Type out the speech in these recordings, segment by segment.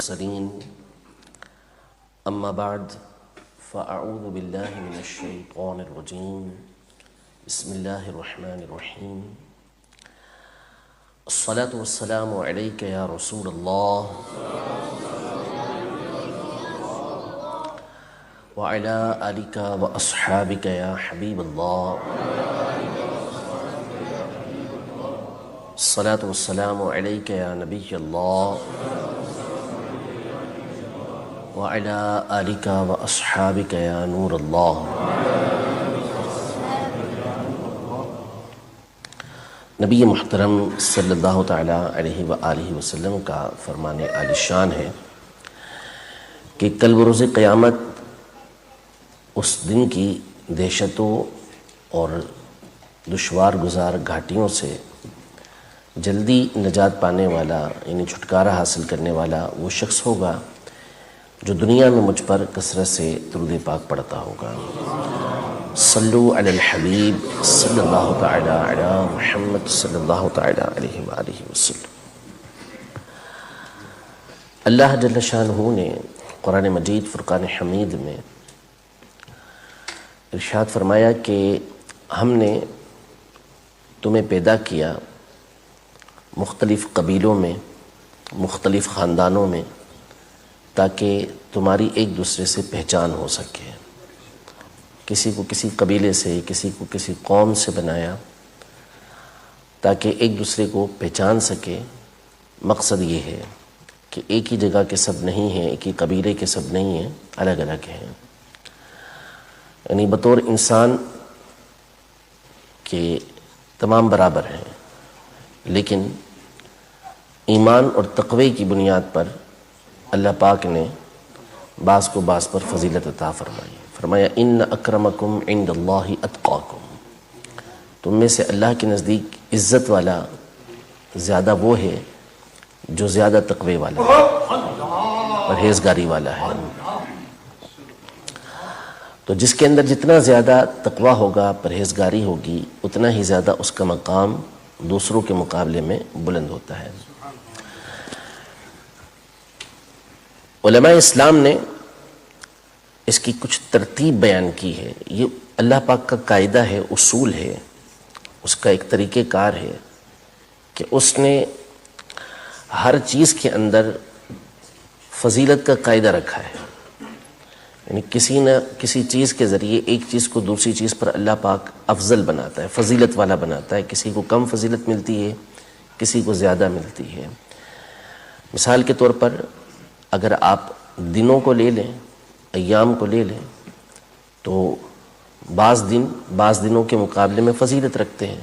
سلیم اما بعد فاعوذ باللہ من الشیطان الرجیم بسم اللہ الرحمن الرحیم الصلاة والسلام علیک یا رسول اللہ وعلی آلک واصحابک یا حبیب اللہ الصلاة والسلام علیک یا نبی اللہ وعلی آلک واصحابک یا نور اللہ۔ نبی محترم صلی اللہ تعالی علیہ وآلہ وسلم کا فرمان عالی شان ہے کہ کل بروز قیامت اس دن کی دہشتوں اور دشوار گزار گھاٹیوں سے جلدی نجات پانے والا یعنی چھٹکارا حاصل کرنے والا وہ شخص ہوگا جو دنیا میں مجھ پر کثرت سے درود پاک پڑھتا ہوگا۔ صلو علی الحبیب صلی اللہ تعالی علی محمد صلی اللہ تعالی علیہ وآلہ وسلم۔ اللہ جل شانہ نے قرآن مجید فرقان حمید میں ارشاد فرمایا کہ ہم نے تمہیں پیدا کیا مختلف قبیلوں میں، مختلف خاندانوں میں، تاکہ تمہاری ایک دوسرے سے پہچان ہو سکے۔ کسی کو کسی قبیلے سے، کسی کو کسی قوم سے بنایا تاکہ ایک دوسرے کو پہچان سکے۔ مقصد یہ ہے کہ ایک ہی جگہ کے سب نہیں ہیں، ایک ہی قبیلے کے سب نہیں ہیں، الگ الگ ہیں۔ یعنی بطور انسان کے تمام برابر ہیں، لیکن ایمان اور تقوی کی بنیاد پر اللہ پاک نے بعض کو بعض پر فضیلت عطا فرمائی۔ فرمایا ان اکرمکم عند اللہ اتقاکم، تم میں سے اللہ کے نزدیک عزت والا زیادہ وہ ہے جو زیادہ تقوی والا ہے، پرہیزگاری والا ہے۔ تو جس کے اندر جتنا زیادہ تقوی ہوگا، پرہیزگاری ہوگی، اتنا ہی زیادہ اس کا مقام دوسروں کے مقابلے میں بلند ہوتا ہے۔ علماء اسلام نے اس کی کچھ ترتیب بیان کی ہے۔ یہ اللہ پاک کا قاعدہ ہے، اصول ہے، اس کا ایک طریقہ کار ہے کہ اس نے ہر چیز کے اندر فضیلت کا قاعدہ رکھا ہے۔ یعنی کسی نہ کسی چیز کے ذریعے ایک چیز کو دوسری چیز پر اللہ پاک افضل بناتا ہے، فضیلت والا بناتا ہے۔ کسی کو کم فضیلت ملتی ہے، کسی کو زیادہ ملتی ہے۔ مثال کے طور پر اگر آپ دنوں کو لے لیں، ایام کو لے لیں، تو بعض دنوں کے مقابلے میں فضیلت رکھتے ہیں۔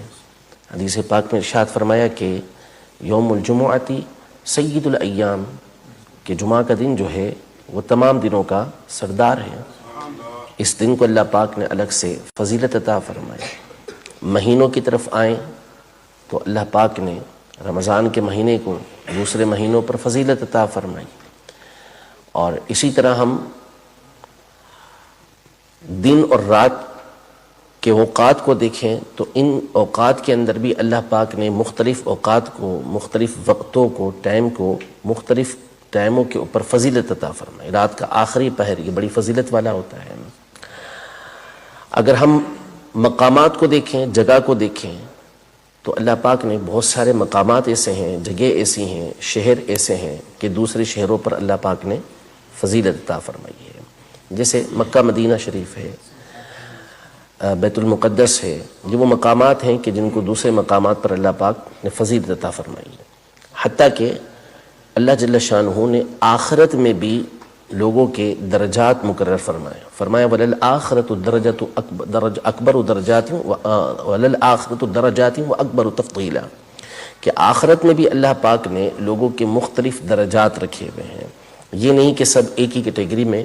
حدیث پاک میں ارشاد فرمایا کہ یوم الجمعۃ سید الایام، کہ جمعہ کا دن جو ہے وہ تمام دنوں کا سردار ہے۔ اس دن کو اللہ پاک نے الگ سے فضیلت عطا فرمائی۔ مہینوں کی طرف آئیں تو اللہ پاک نے رمضان کے مہینے کو دوسرے مہینوں پر فضیلت عطا فرمائی۔ اور اسی طرح ہم دن اور رات کے اوقات کو دیکھیں تو ان اوقات کے اندر بھی اللہ پاک نے مختلف اوقات کو، مختلف وقتوں کو، ٹائم کو مختلف ٹائموں کے اوپر فضیلت عطا فرمائی۔ رات کا آخری پہر یہ بڑی فضیلت والا ہوتا ہے۔ اگر ہم مقامات کو دیکھیں، جگہ کو دیکھیں، تو اللہ پاک نے بہت سارے مقامات ایسے ہیں، جگہ ایسی ہیں، شہر ایسے ہیں کہ دوسرے شہروں پر اللہ پاک نے فضیلت عطا فرمائی ہے۔ جیسے مکہ مدینہ شریف ہے، بیت المقدس ہے، یہ وہ مقامات ہیں کہ جن کو دوسرے مقامات پر اللہ پاک نے فضیلت عطا فرمائی ہے۔ حتیٰ کہ اللہ جل شانہ نے آخرت میں بھی لوگوں کے درجات مقرر فرمایا وَلَلْآخِرَةُ دَرَجَةٌ أَكْبَرُ دَرَجَاتٍ وَلَلْآخِرَةُ دَرَجَاتٍ وَأَكْبَرُ تَفْضِيلًا، کہ آخرت میں بھی اللہ پاک نے لوگوں کے مختلف درجات رکھے ہوئے ہیں۔ یہ نہیں کہ سب ایک ہی کیٹیگری میں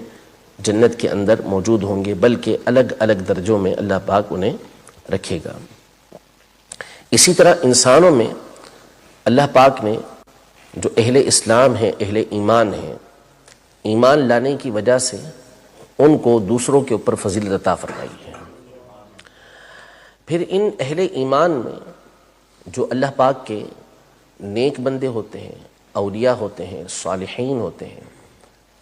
جنت کے اندر موجود ہوں گے، بلکہ الگ الگ درجوں میں اللہ پاک انہیں رکھے گا۔ اسی طرح انسانوں میں اللہ پاک نے جو اہل اسلام ہیں، اہل ایمان ہیں، ایمان لانے کی وجہ سے ان کو دوسروں کے اوپر فضیلت عطا فرمائی ہے۔ پھر ان اہل ایمان میں جو اللہ پاک کے نیک بندے ہوتے ہیں، اولیاء ہوتے ہیں، صالحین ہوتے ہیں،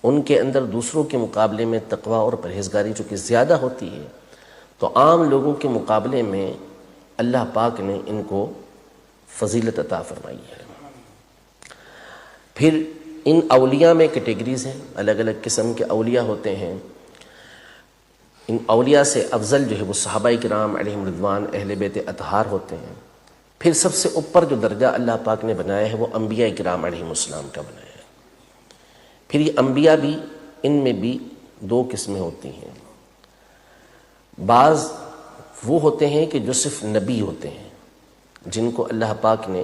ان کے اندر دوسروں کے مقابلے میں تقوی اور پرہیزگاری چونکہ زیادہ ہوتی ہے، تو عام لوگوں کے مقابلے میں اللہ پاک نے ان کو فضیلت عطا فرمائی ہے۔ پھر ان اولیاء میں کیٹیگریز ہیں، الگ الگ قسم کے اولیاء ہوتے ہیں۔ ان اولیاء سے افضل جو ہے وہ صحابہ کرام علیہم رضوان، اہل بیت اطہار ہوتے ہیں۔ پھر سب سے اوپر جو درجہ اللہ پاک نے بنایا ہے وہ انبیاء کرام علیہم السلام کا بنایا ہے۔ پھر یہ انبیاء بھی، ان میں بھی دو قسمیں ہوتی ہیں۔ بعض وہ ہوتے ہیں کہ جو صرف نبی ہوتے ہیں، جن کو اللہ پاک نے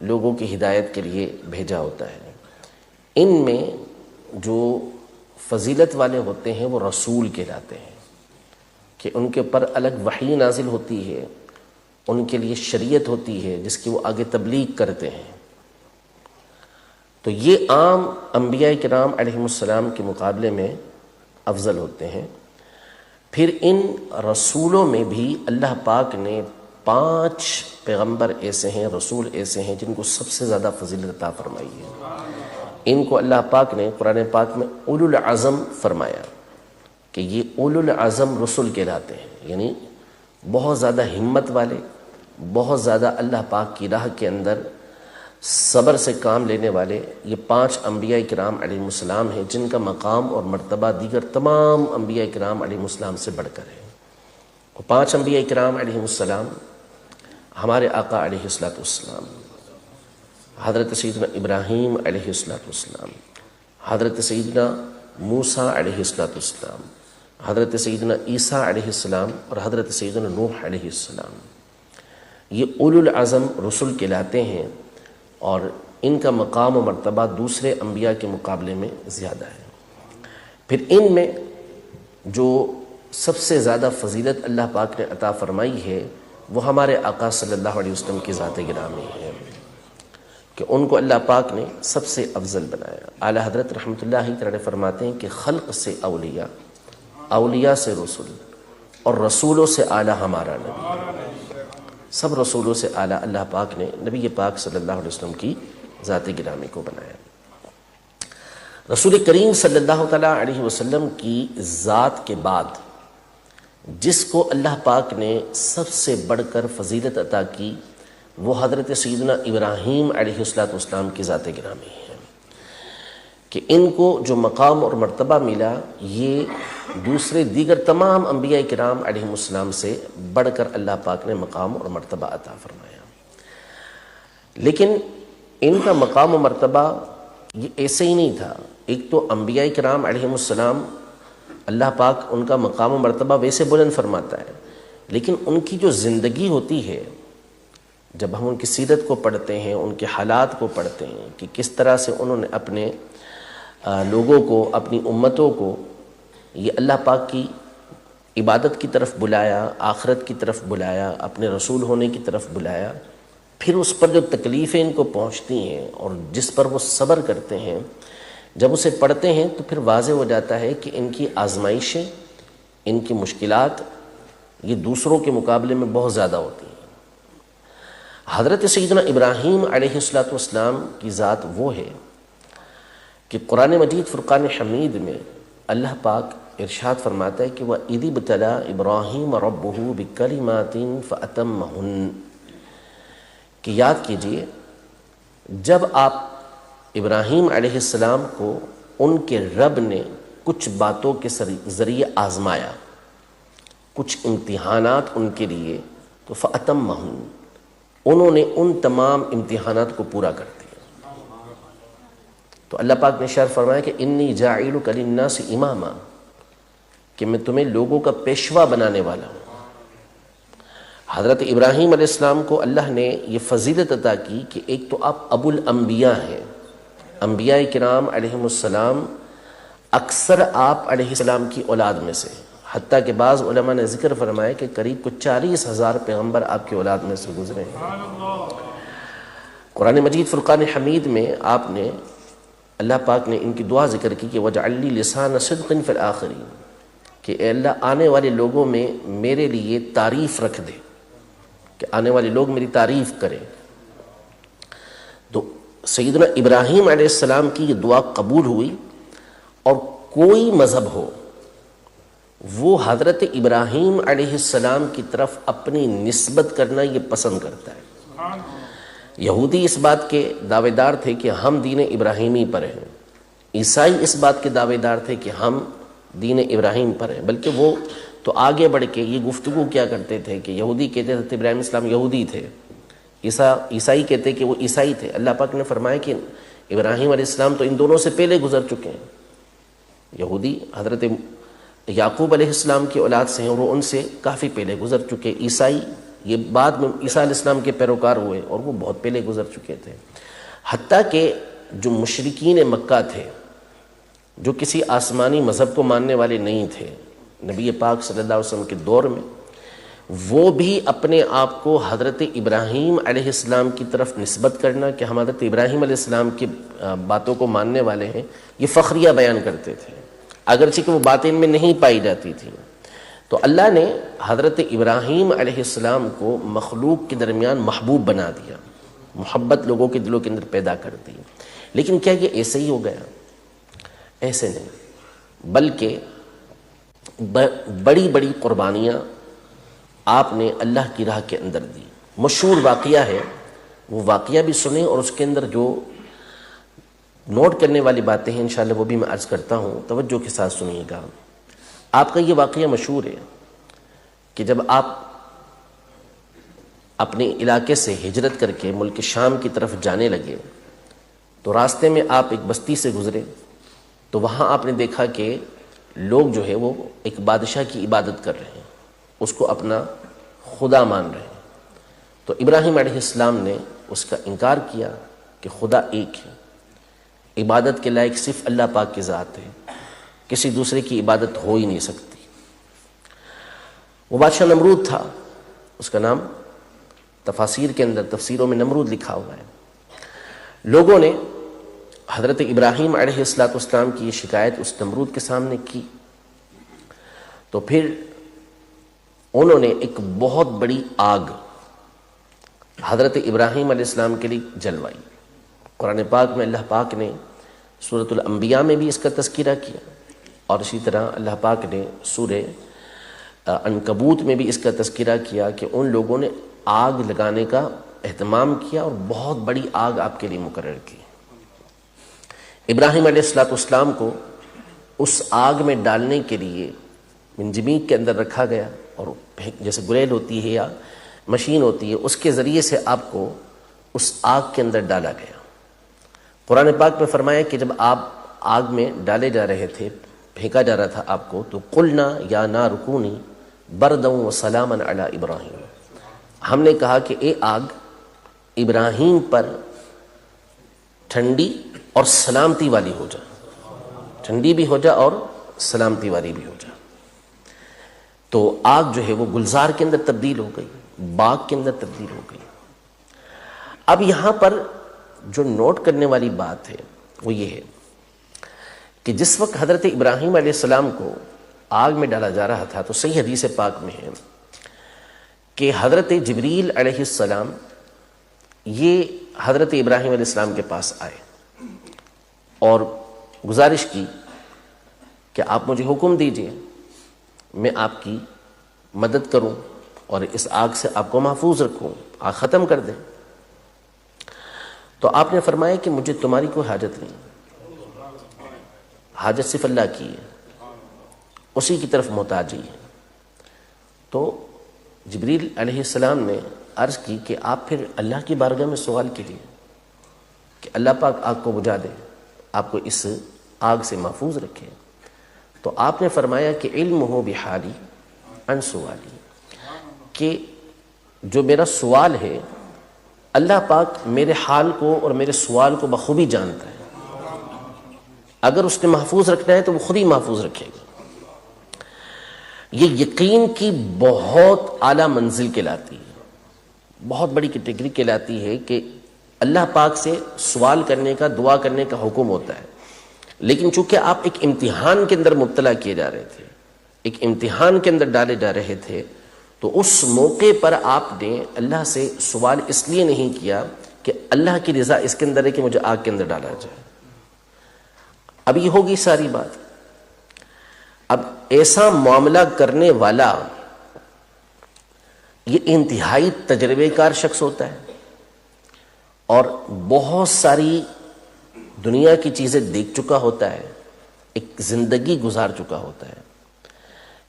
لوگوں کی ہدایت کے لیے بھیجا ہوتا ہے۔ ان میں جو فضیلت والے ہوتے ہیں وہ رسول کہلاتے ہیں، کہ ان کے اوپر الگ وحی نازل ہوتی ہے، ان کے لیے شریعت ہوتی ہے جس کی وہ آگے تبلیغ کرتے ہیں۔ تو یہ عام انبیاء کرام علیہم السلام کے مقابلے میں افضل ہوتے ہیں۔ پھر ان رسولوں میں بھی اللہ پاک نے 5 پیغمبر ایسے ہیں، رسول ایسے ہیں جن کو سب سے زیادہ فضیلت عطا فرمائی ہے۔ ان کو اللہ پاک نے قرآن پاک میں اولو العزم فرمایا کہ یہ اولو العزم رسول کہلاتے ہیں، یعنی بہت زیادہ ہمت والے، بہت زیادہ اللہ پاک کی راہ کے اندر صبر سے کام لینے والے۔ یہ 5 انبیاء کرام علیہ السلام ہیں جن کا مقام اور مرتبہ دیگر تمام انبیاء کرام علیہ السلام سے بڑھ کر ہے۔ وہ 5 انبیاء کرام علیہ السلام ہمارے آقا علیہ السلام، حضرت سیدنا ابراہیم علیہ السلام، حضرت سیدنا موسیٰ علیہ السلام، حضرت سیدنا عیسیٰ علیہ السلام اور حضرت سیدنا نوح علیہ السلام، یہ اولو العزم رسول کہلاتے ہیں، اور ان کا مقام و مرتبہ دوسرے انبیاء کے مقابلے میں زیادہ ہے۔ پھر ان میں جو سب سے زیادہ فضیلت اللہ پاک نے عطا فرمائی ہے وہ ہمارے آقا صلی اللہ علیہ وسلم کی ذات گرامی ہے، کہ ان کو اللہ پاک نے سب سے افضل بنایا۔ اعلیٰ حضرت رحمۃ اللہ تعالی فرماتے ہیں کہ خلق سے اولیاء، اولیاء سے رسول، اور رسولوں سے اعلیٰ ہمارا نبی۔ سب رسولوں سے اعلیٰ اللہ پاک نے نبی پاک صلی اللہ علیہ وسلم کی ذات گرامی کو بنایا۔ رسول کریم صلی اللہ تعالیٰ علیہ وسلم کی ذات کے بعد جس کو اللہ پاک نے سب سے بڑھ کر فضیلت عطا کی وہ حضرت سیدنا ابراہیم علیہ السلام کی ذات گرامی ہے، کہ ان کو جو مقام اور مرتبہ ملا یہ دوسرے دیگر تمام انبیاء کرام علیہ السلام سے بڑھ کر اللہ پاک نے مقام اور مرتبہ عطا فرمایا۔ لیکن ان کا مقام و مرتبہ یہ ایسے ہی نہیں تھا۔ ایک تو انبیاء کرام علیہ السلام اللہ پاک ان کا مقام و مرتبہ ویسے بلند فرماتا ہے، لیکن ان کی جو زندگی ہوتی ہے، جب ہم ان کی سیرت کو پڑھتے ہیں، ان کے حالات کو پڑھتے ہیں کہ کس طرح سے انہوں نے اپنے لوگوں کو، اپنی امتوں کو یہ اللہ پاک کی عبادت کی طرف بلایا، آخرت کی طرف بلایا، اپنے رسول ہونے کی طرف بلایا، پھر اس پر جو تکلیفیں ان کو پہنچتی ہیں اور جس پر وہ صبر کرتے ہیں، جب اسے پڑھتے ہیں تو پھر واضح ہو جاتا ہے کہ ان کی آزمائشیں، ان کی مشکلات یہ دوسروں کے مقابلے میں بہت زیادہ ہوتی ہیں۔ حضرت سیدنا ابراہیم علیہ السلام کی ذات وہ ہے کہ قرآن مجید فرقان حمید میں اللہ پاک ارشاد فرماتا ہے کہ وَإِذِ ابْتَلَىٰ إِبْرَاهِيمَ رَبُّهُ بِكَلِمَاتٍ فَأَتَمَّهُنَّ، کہ یاد کیجئے جب آپ ابراہیم علیہ السلام کو ان کے رب نے کچھ باتوں کے ذریعے آزمایا، کچھ امتحانات ان کے لیے، تو فَأَتَمَّهُنَّ، انہوں نے ان تمام امتحانات کو پورا کر دیا۔ تو اللہ پاک نے ارشاد فرمایا کہ انی جاعلک للناس اماما، کہ میں تمہیں لوگوں کا پیشوا بنانے والا ہوں۔ حضرت ابراہیم علیہ السلام کو اللہ نے یہ فضیلت عطا کی کہ ایک تو آپ ابو الانبیاء ہیں، انبیاء کرام علیہم السلام اکثر آپ علیہ السلام کی اولاد میں سے، حتیٰ کہ بعض علماء نے ذکر فرمایا کہ قریب کچھ 40,000 پیغمبر آپ کی اولاد میں سے گزرے ہیں۔ قرآن مجید فرقان حمید میں آپ نے، اللہ پاک نے ان کی دعا ذکر کی کہ وَجْعَلْ لِي لِسَانَ صِدْقٍ فِي الْآخِرِينَ، کہ اے اللہ آنے والے لوگوں میں میرے لیے تعریف رکھ دے، کہ آنے والے لوگ میری تعریف کریں۔ تو سیدنا ابراہیم علیہ السلام کی یہ دعا قبول ہوئی، اور کوئی مذہب ہو وہ حضرت ابراہیم علیہ السلام کی طرف اپنی نسبت کرنا یہ پسند کرتا ہے۔ یہودی اس بات کے دعوے دار تھے کہ ہم دین ابراہیمی پر ہیں، عیسائی اس بات کے دعوے دار تھے کہ ہم دین ابراہیم پر ہیں، بلکہ وہ تو آگے بڑھ کے یہ گفتگو کیا کرتے تھے کہ یہودی کہتے تھے ابراہیم علیہ السلام یہودی تھے، عیسائی کہتے کہ وہ عیسائی تھے۔ اللہ پاک نے فرمایا کہ ابراہیم علیہ السلام تو ان دونوں سے پہلے گزر چکے ہیں، یہودی حضرت یعقوب علیہ السلام کی اولاد سے ہیں اور وہ ان سے کافی پہلے گزر چکے، عیسائی یہ بعد میں عیسیٰ علیہ السلام کے پیروکار ہوئے اور وہ بہت پہلے گزر چکے تھے۔ حتیٰ کہ جو مشرکین مکہ تھے، جو کسی آسمانی مذہب کو ماننے والے نہیں تھے نبی پاک صلی اللہ علیہ وسلم کے دور میں، وہ بھی اپنے آپ کو حضرت ابراہیم علیہ السلام کی طرف نسبت کرنا کہ ہم حضرت ابراہیم علیہ السلام کی باتوں کو ماننے والے ہیں، یہ فخریہ بیان کرتے تھے، اگرچہ کہ وہ باتیں ان میں نہیں پائی جاتی تھیں۔ تو اللہ نے حضرت ابراہیم علیہ السلام کو مخلوق کے درمیان محبوب بنا دیا، محبت لوگوں کے دلوں کے اندر پیدا کر دی۔ لیکن کیا یہ ایسے ہی ہو گیا؟ ایسے نہیں، بلکہ بڑی بڑی قربانیاں آپ نے اللہ کی راہ کے اندر دی۔ مشہور واقعہ ہے، وہ واقعہ بھی سنیں اور اس کے اندر جو نوٹ کرنے والی باتیں ہیں انشاءاللہ وہ بھی میں عرض کرتا ہوں، توجہ کے ساتھ سنیے گا۔ آپ کا یہ واقعہ مشہور ہے کہ جب آپ اپنے علاقے سے ہجرت کر کے ملک شام کی طرف جانے لگے تو راستے میں آپ ایک بستی سے گزرے، تو وہاں آپ نے دیکھا کہ لوگ جو ہے وہ ایک بادشاہ کی عبادت کر رہے ہیں، اس کو اپنا خدا مان رہے ہیں۔ تو ابراہیم علیہ السلام نے اس کا انکار کیا کہ خدا ایک ہے، عبادت کے لائق صرف اللہ پاک کی ذات ہے، کسی دوسرے کی عبادت ہو ہی نہیں سکتی۔ وہ بادشاہ نمرود تھا، اس کا نام تفاسیر کے اندر تفسیروں میں نمرود لکھا ہوا ہے۔ لوگوں نے حضرت ابراہیم علیہ السلام کی یہ شکایت اس نمرود کے سامنے کی، تو پھر انہوں نے ایک بہت بڑی آگ حضرت ابراہیم علیہ السلام کے لیے جلوائی۔ قرآن پاک میں اللہ پاک نے سورۃ الانبیاء میں بھی اس کا تذکرہ کیا، اور اسی طرح اللہ پاک نے سورہ عنکبوت میں بھی اس کا تذکرہ کیا کہ ان لوگوں نے آگ لگانے کا اہتمام کیا اور بہت بڑی آگ آپ کے لیے مقرر کی۔ ابراہیم علیہ السلام کو اس آگ میں ڈالنے کے لیے منجمید کے اندر رکھا گیا، اور جیسے گلیل ہوتی ہے یا مشین ہوتی ہے اس کے ذریعے سے آپ کو اس آگ کے اندر ڈالا گیا۔ قرآن پاک میں فرمایا کہ جب آپ آگ میں ڈالے جا رہے تھے، پھینکا جا رہا تھا آپ کو، تو قلنا یا نار کونی بردا وسلاما علی ابراہیم، ہم نے کہا کہ اے آگ ابراہیم پر ٹھنڈی اور سلامتی والی ہو جا، ٹھنڈی بھی ہو جا اور سلامتی والی بھی ہو جا۔ تو آگ جو ہے وہ گلزار کے اندر تبدیل ہو گئی، باغ کے اندر تبدیل ہو گئی۔ اب یہاں پر جو نوٹ کرنے والی بات ہے وہ یہ ہے کہ جس وقت حضرت ابراہیم علیہ السلام کو آگ میں ڈالا جا رہا تھا تو صحیح حدیث پاک میں ہے کہ حضرت جبریل علیہ السلام یہ حضرت ابراہیم علیہ السلام کے پاس آئے اور گزارش کی کہ آپ مجھے حکم دیجئے، میں آپ کی مدد کروں اور اس آگ سے آپ کو محفوظ رکھوں، آگ ختم کر دیں۔ تو آپ نے فرمایا کہ مجھے تمہاری کوئی حاجت نہیں، حاجت صرف اللہ کی ہے، اسی کی طرف محتاجی ہے۔ تو جبریل علیہ السلام نے عرض کی کہ آپ پھر اللہ کی بارگاہ میں سوال کیجیے کہ اللہ پاک آگ کو بجھا دے، آپ کو اس آگ سے محفوظ رکھے۔ تو آپ نے فرمایا کہ علم ہو بحالی عن سوالی، کہ جو میرا سوال ہے اللہ پاک میرے حال کو اور میرے سوال کو بخوبی جانتا ہے، اگر اس نے محفوظ رکھنا ہے تو وہ خود ہی محفوظ رکھے گا۔ یہ یقین کی بہت اعلیٰ منزل کہلاتی ہے، بہت بڑی کیٹیگری کہلاتی ہے کہ اللہ پاک سے سوال کرنے کا، دعا کرنے کا حکم ہوتا ہے، لیکن چونکہ آپ ایک امتحان کے اندر مبتلا کیے جا رہے تھے، ایک امتحان کے اندر ڈالے جا رہے تھے، تو اس موقع پر آپ نے اللہ سے سوال اس لیے نہیں کیا کہ اللہ کی رضا اس کے اندر ہے کہ مجھے آگ کے اندر ڈالا جائے. اب یہ ہوگی ساری بات. اب ایسا معاملہ کرنے والا یہ انتہائی تجربے کار شخص ہوتا ہے اور بہت ساری دنیا کی چیزیں دیکھ چکا ہوتا ہے, ایک زندگی گزار چکا ہوتا ہے.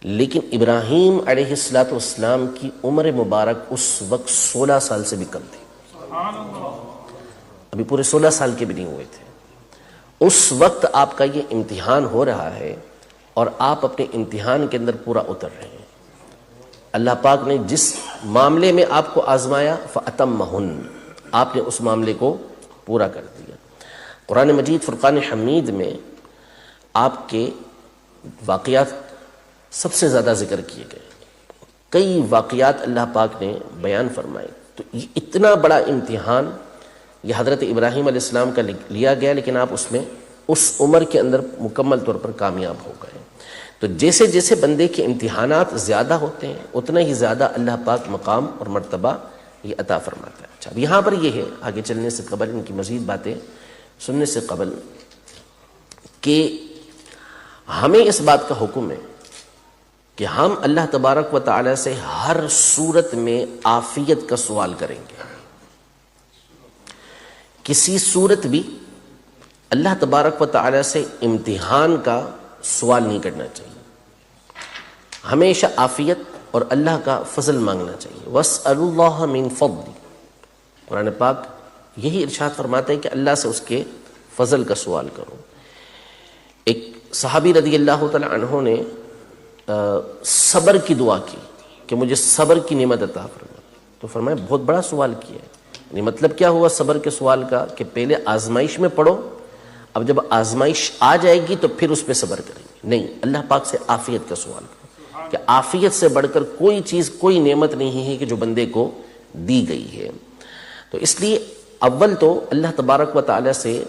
لیکن ابراہیم علیہ السلام کی عمر مبارک اس وقت 16 سال سے بھی کم تھی, ابھی پورے 16 سال کے بھی نہیں ہوئے تھے. اس وقت آپ کا یہ امتحان ہو رہا ہے اور آپ اپنے امتحان کے اندر پورا اتر رہے ہیں. اللہ پاک نے جس معاملے میں آپ کو آزمایا فَأَتَمَّهُنَّ, آپ نے اس معاملے کو پورا کر دیا. قرآن مجید فرقان حمید میں آپ کے واقعات سب سے زیادہ ذکر کیے گئے, کئی واقعات اللہ پاک نے بیان فرمائے. تو یہ اتنا بڑا امتحان یہ حضرت ابراہیم علیہ السلام کا لیا گیا, لیکن آپ اس میں اس عمر کے اندر مکمل طور پر کامیاب ہو گئے. تو جیسے جیسے بندے کے امتحانات زیادہ ہوتے ہیں اتنا ہی زیادہ اللہ پاک مقام اور مرتبہ یہ عطا فرماتا ہے. اچھا, اب یہاں پر یہ ہے, آگے چلنے سے قبل ان کی مزید باتیں سننے سے قبل, کہ ہمیں اس بات کا حکم ہے کہ ہم اللہ تبارک و تعالی سے ہر صورت میں عافیت کا سوال کریں گے. کسی صورت بھی اللہ تبارک و تعالی سے امتحان کا سوال نہیں کرنا چاہیے, ہمیشہ عافیت اور اللہ کا فضل مانگنا چاہیے. وَاسْأَلُوا اللَّهَ مِن فَضْلِ, قرآن پاک یہی ارشاد فرماتے ہیں کہ اللہ سے اس کے فضل کا سوال کرو. ایک صحابی رضی اللہ تعالی عنہ نے صبر کی دعا کی کہ مجھے صبر کی نعمت عطا فرما. تو فرمایا بہت بڑا سوال کیا ہے. یعنی مطلب کیا ہوا صبر کے سوال کا, کہ پہلے آزمائش میں پڑھو, اب جب آزمائش آ جائے گی تو پھر اس پہ صبر کریں گے. نہیں, اللہ پاک سے عافیت کا سوال کرو کہ عافیت سے بڑھ کر کوئی چیز, کوئی نعمت نہیں ہے کہ جو بندے کو دی گئی ہے. تو اس لیے اول تو اللہ تبارک و تعالی سے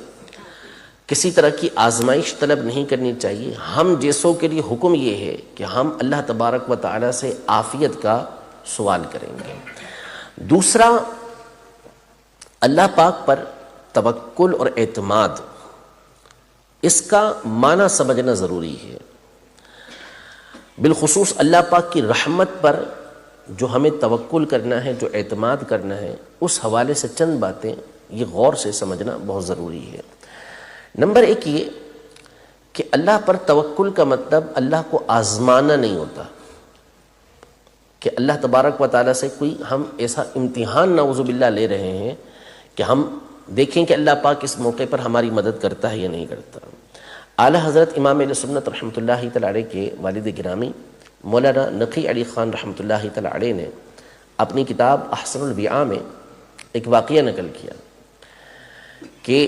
کسی طرح کی آزمائش طلب نہیں کرنی چاہیے. ہم جیسوں کے لیے حکم یہ ہے کہ ہم اللہ تبارک و تعالی سے عافیت کا سوال کریں گے. دوسرا, اللہ پاک پر توکل اور اعتماد, اس کا معنی سمجھنا ضروری ہے. بالخصوص اللہ پاک کی رحمت پر جو ہمیں توکل کرنا ہے, جو اعتماد کرنا ہے, اس حوالے سے چند باتیں یہ غور سے سمجھنا بہت ضروری ہے. نمبر ایک یہ کہ اللہ پر توکل کا مطلب اللہ کو آزمانا نہیں ہوتا, کہ اللہ تبارک و تعالیٰ سے کوئی ہم ایسا امتحان نعوذ باللہ لے رہے ہیں کہ ہم دیکھیں کہ اللہ پاک اس موقع پر ہماری مدد کرتا ہے یا نہیں کرتا. اعلیٰ حضرت امام اہل سنت رحمۃ اللہ تعالی علیہ کے والد گرامی مولانا نقی علی خان رحمۃ اللہ تعالی علیہ نے اپنی کتاب احسن البیعہ میں ایک واقعہ نقل کیا کہ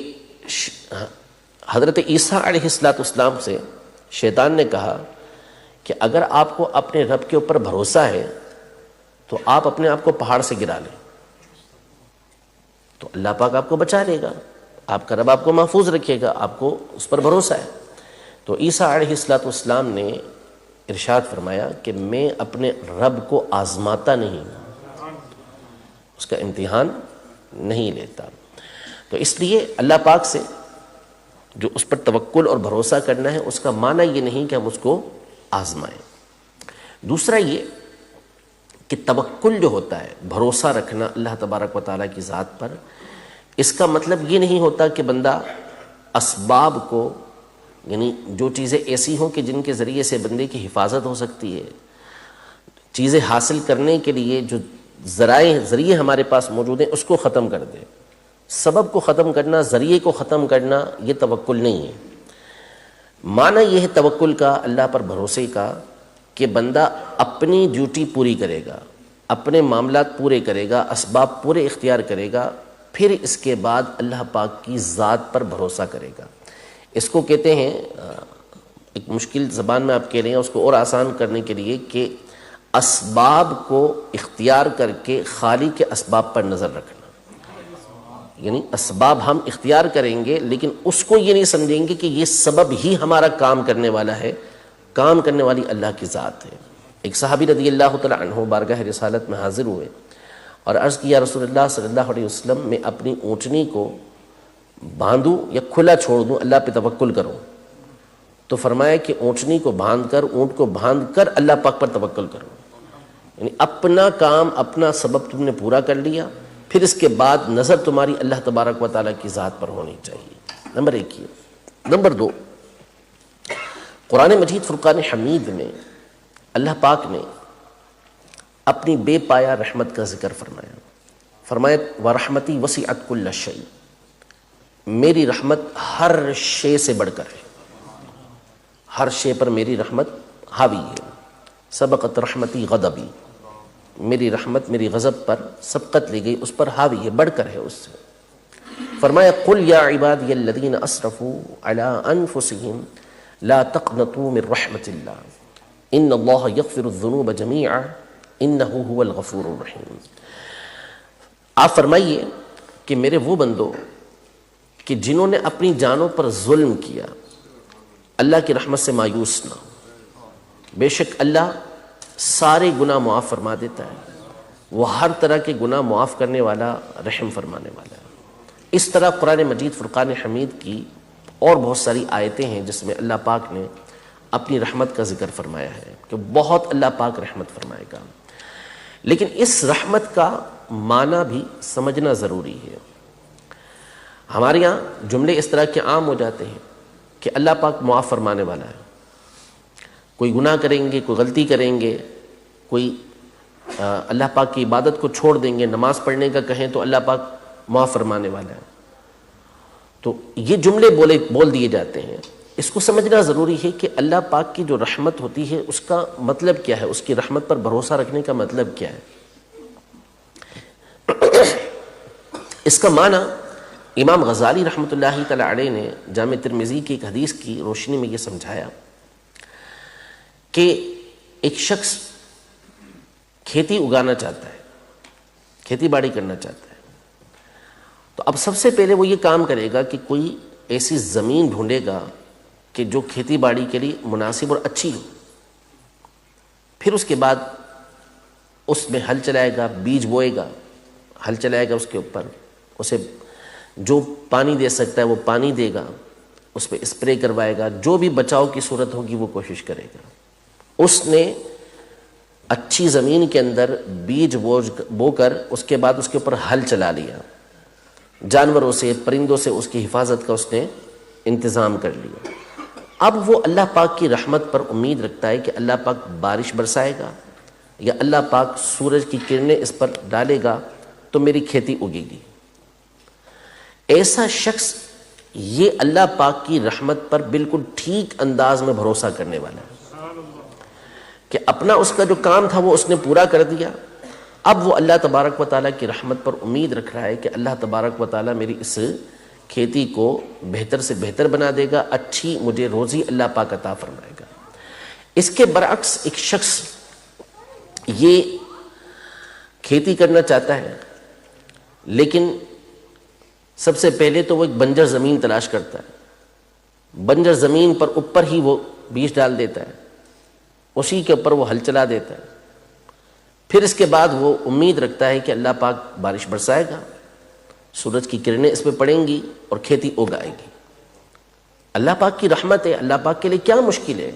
حضرت عیسیٰ علیہ السلام سے شیطان نے کہا کہ اگر آپ کو اپنے رب کے اوپر بھروسہ ہے تو آپ اپنے آپ کو پہاڑ سے گرا لیں, تو اللہ پاک آپ کو بچا لے گا, آپ کا رب آپ کو محفوظ رکھے گا, آپ کو اس پر بھروسہ ہے. تو عیسیٰ علیہ السلام نے ارشاد فرمایا کہ میں اپنے رب کو آزماتا نہیں, اس کا امتحان نہیں لیتا. تو اس لیے اللہ پاک سے جو اس پر توکل اور بھروسہ کرنا ہے اس کا معنی یہ نہیں کہ ہم اس کو آزمائیں. دوسرا یہ کہ توکل جو ہوتا ہے, بھروسہ رکھنا اللہ تبارک و تعالیٰ کی ذات پر, اس کا مطلب یہ نہیں ہوتا کہ بندہ اسباب کو, یعنی جو چیزیں ایسی ہوں کہ جن کے ذریعے سے بندے کی حفاظت ہو سکتی ہے, چیزیں حاصل کرنے کے لیے جو ذریعے ہمارے پاس موجود ہیں اس کو ختم کر دے. سبب کو ختم کرنا, ذریعے کو ختم کرنا, یہ توکل نہیں ہے. معنی یہ ہے توکل کا, اللہ پر بھروسے کا, کہ بندہ اپنی ڈیوٹی پوری کرے گا, اپنے معاملات پورے کرے گا, اسباب پورے اختیار کرے گا, پھر اس کے بعد اللہ پاک کی ذات پر بھروسہ کرے گا. اس کو کہتے ہیں, ایک مشکل زبان میں آپ کہہ رہے ہیں, اس کو اور آسان کرنے کے لیے کہ اسباب کو اختیار کر کے خالق کے اسباب پر نظر رکھنا. یعنی اسباب ہم اختیار کریں گے لیکن اس کو یہ نہیں سمجھیں گے کہ یہ سبب ہی ہمارا کام کرنے والا ہے, کام کرنے والی اللہ کی ذات ہے. ایک صحابی رضی اللہ تعالی عنہ بارگاہ رسالت میں حاضر ہوئے اور عرض کیا رسول اللہ صلی اللہ علیہ وسلم میں اپنی اونٹنی کو باندھوں یا کھلا چھوڑ دوں، اللہ پہ توکل کروں؟ تو فرمایا کہ اونٹنی کو باندھ کر، اونٹ کو باندھ کر اللہ پاک پر توکل کرو، یعنی اپنا کام اپنا سبب تم نے پورا کر لیا، پھر اس کے بعد نظر تمہاری اللہ تبارک و تعالیٰ کی ذات پر ہونی چاہیے۔ نمبر 1 یہ۔ نمبر 2، قرآن مجید فرقان حمید میں اللہ پاک نے اپنی بے پایا رحمت کا ذکر فرمایا۔ فرمایا وَرَحْمَتِي وَسِعَتْ كُلَّ شَيْءٍ، میری رحمت ہر شے سے بڑھ کر ہے، ہر شے پر میری رحمت حاوی ہے۔ سبقت رحمتی غضبی، میری رحمت میری غضب پر سبقت لے گئی، اس پر حاوی ہے، بڑھ کر ہے اس سے۔ فرمایا قل یا عبادی الذین اسرفوا علی انفسہم لا تقنطوا من رحمت اللہ ان اللہ یغفر الذنوب جمیعا انہ هو الغفور الرحیم۔ آپ فرمائیے کہ میرے وہ بندو کہ جنہوں نے اپنی جانوں پر ظلم کیا، اللہ کی رحمت سے مایوس نہ ہو، بے شک اللہ سارے گناہ معاف فرما دیتا ہے، وہ ہر طرح کے گناہ معاف کرنے والا، رحم فرمانے والا ہے۔ اس طرح قرآن مجید فرقان حمید کی اور بہت ساری آیتیں ہیں جس میں اللہ پاک نے اپنی رحمت کا ذکر فرمایا ہے کہ بہت اللہ پاک رحمت فرمائے گا۔ لیکن اس رحمت کا معنی بھی سمجھنا ضروری ہے۔ ہمارے یہاں جملے اس طرح کے عام ہو جاتے ہیں کہ اللہ پاک معاف فرمانے والا ہے، کوئی گناہ کریں گے، کوئی غلطی کریں گے، کوئی اللہ پاک کی عبادت کو چھوڑ دیں گے، نماز پڑھنے کا کہیں تو اللہ پاک معاف فرمانے والا ہے۔ تو یہ جملے بول دیے جاتے ہیں، اس کو سمجھنا ضروری ہے کہ اللہ پاک کی جو رحمت ہوتی ہے اس کا مطلب کیا ہے، اس کی رحمت پر بھروسہ رکھنے کا مطلب کیا ہے۔ اس کا معنی امام غزالی رحمۃ اللہ تعالی علیہ نے جامع ترمذی کی ایک حدیث کی روشنی میں یہ سمجھایا کہ ایک شخص کھیتی اگانا چاہتا ہے، کھیتی باڑی کرنا چاہتا ہے، تو اب سب سے پہلے وہ یہ کام کرے گا کہ کوئی ایسی زمین ڈھونڈے گا کہ جو کھیتی باڑی کے لیے مناسب اور اچھی ہو، پھر اس کے بعد اس میں ہل چلائے گا، بیج بوئے گا، ہل چلائے گا، اس کے اوپر اسے جو پانی دے سکتا ہے وہ پانی دے گا، اس پہ اسپرے کروائے گا، جو بھی بچاؤ کی صورت ہوگی وہ کوشش کرے گا۔ اس نے اچھی زمین کے اندر بیج بو کر اس کے بعد اس کے اوپر ہل چلا لیا، جانوروں سے، پرندوں سے اس کی حفاظت کا اس نے انتظام کر لیا۔ اب وہ اللہ پاک کی رحمت پر امید رکھتا ہے کہ اللہ پاک بارش برسائے گا یا اللہ پاک سورج کی کرنیں اس پر ڈالے گا تو میری کھیتی اگے گی۔ ایسا شخص یہ اللہ پاک کی رحمت پر بالکل ٹھیک انداز میں بھروسہ کرنے والا ہے کہ اپنا اس کا جو کام تھا وہ اس نے پورا کر دیا، اب وہ اللہ تبارک و تعالیٰ کی رحمت پر امید رکھ رہا ہے کہ اللہ تبارک و تعالیٰ میری اس کھیتی کو بہتر سے بہتر بنا دے گا، اچھی مجھے روزی اللہ پاک عطا فرمائے گا۔ اس کے برعکس ایک شخص یہ کھیتی کرنا چاہتا ہے لیکن سب سے پہلے تو وہ ایک بنجر زمین تلاش کرتا ہے، بنجر زمین پر اوپر ہی وہ بیج ڈال دیتا ہے، اسی کے اوپر وہ ہل چلا دیتا ہے، پھر اس کے بعد وہ امید رکھتا ہے کہ اللہ پاک بارش برسائے گا، سورج کی کرنیں اس پہ پڑیں گی اور کھیتی اگائے گی۔ اللہ پاک کی رحمت ہے، اللہ پاک کے لیے کیا مشکل ہے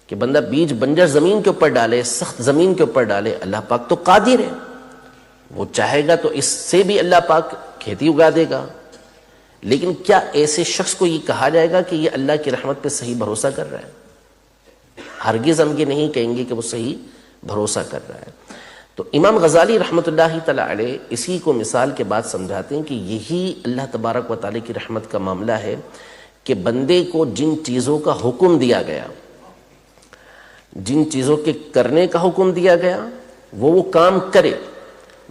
کہ بندہ بیج بنجر زمین کے اوپر ڈالے، سخت زمین کے اوپر ڈالے، اللہ پاک تو قادر ہے، وہ چاہے گا تو اس سے بھی اللہ پاک کھیتی اگا دے گا۔ لیکن کیا ایسے شخص کو یہ کہا جائے گا کہ یہ اللہ کی رحمت پہ صحیح بھروسہ کر رہا ہے؟ ہرگز ہم یہ نہیں کہیں گے کہ وہ صحیح بھروسہ کر رہا ہے۔ تو امام غزالی رحمۃ اللہ تعالی علیہ اسی کو مثال کے بعد سمجھاتے ہیں کہ یہی اللہ تبارک و تعالی کی رحمت کا معاملہ ہے کہ بندے کو جن چیزوں کا حکم دیا گیا، جن چیزوں کے کرنے کا حکم دیا گیا وہ کام کرے،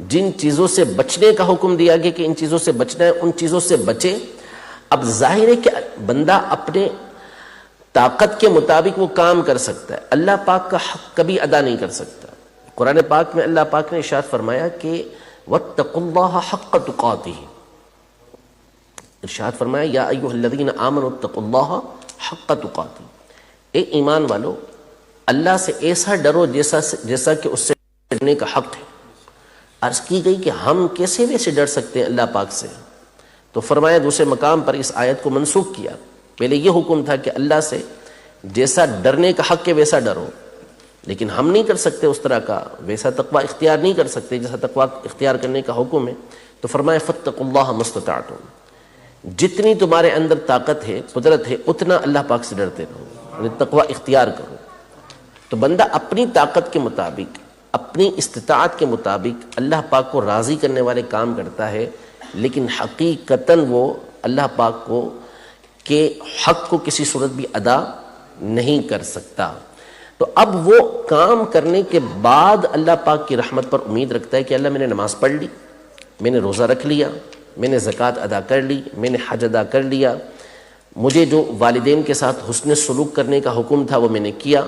جن چیزوں سے بچنے کا حکم دیا گیا کہ ان چیزوں سے بچنا ہے ان چیزوں سے بچے۔ اب ظاہر ہے کہ بندہ اپنے طاقت کے مطابق وہ کام کر سکتا ہے، اللہ پاک کا حق کبھی ادا نہیں کر سکتا۔ قرآن پاک میں اللہ پاک نے ارشاد فرمایا کہ وَاتَّقُوا اللَّهَ حَقَّ تُقَاتِهِ، ارشاد فرمایا یا ایھا الذین آمنوا اتقوا اللہ حق تقاتہ، اے ایمان والو اللہ سے ایسا ڈرو جیسا کہ اس سے ڈرنے کا حق ہے، عرض کی گئی کہ ہم کیسے ویسے ڈر سکتے ہیں اللہ پاک سے؟ تو فرمایا دوسرے مقام پر اس آیت کو منسوخ کیا. پہلے یہ حکم تھا کہ اللہ سے جیسا ڈرنے کا حق ہے ویسا ڈرو، لیکن ہم نہیں کر سکتے اس طرح کا، ویسا تقوی اختیار نہیں کر سکتے جیسا تقوی اختیار کرنے کا حکم ہے. تو فرمایا فاتقوا اللہ ما استطعتم، جتنی تمہارے اندر طاقت ہے، قدرت ہے، اتنا اللہ پاک سے ڈرتے رہو، یعنی تقوی اختیار کرو. تو بندہ اپنی طاقت کے مطابق، اپنی استطاعت کے مطابق اللہ پاک کو راضی کرنے والے کام کرتا ہے، لیکن حقیقتاً وہ اللہ پاک کو کے حق کو کسی صورت بھی ادا نہیں کر سکتا. تو اب وہ کام کرنے کے بعد اللہ پاک کی رحمت پر امید رکھتا ہے کہ اللہ میں نے نماز پڑھ لی، میں نے روزہ رکھ لیا، میں نے زکوٰۃ ادا کر لی، میں نے حج ادا کر لیا، مجھے جو والدین کے ساتھ حسن سلوک کرنے کا حکم تھا وہ میں نے کیا،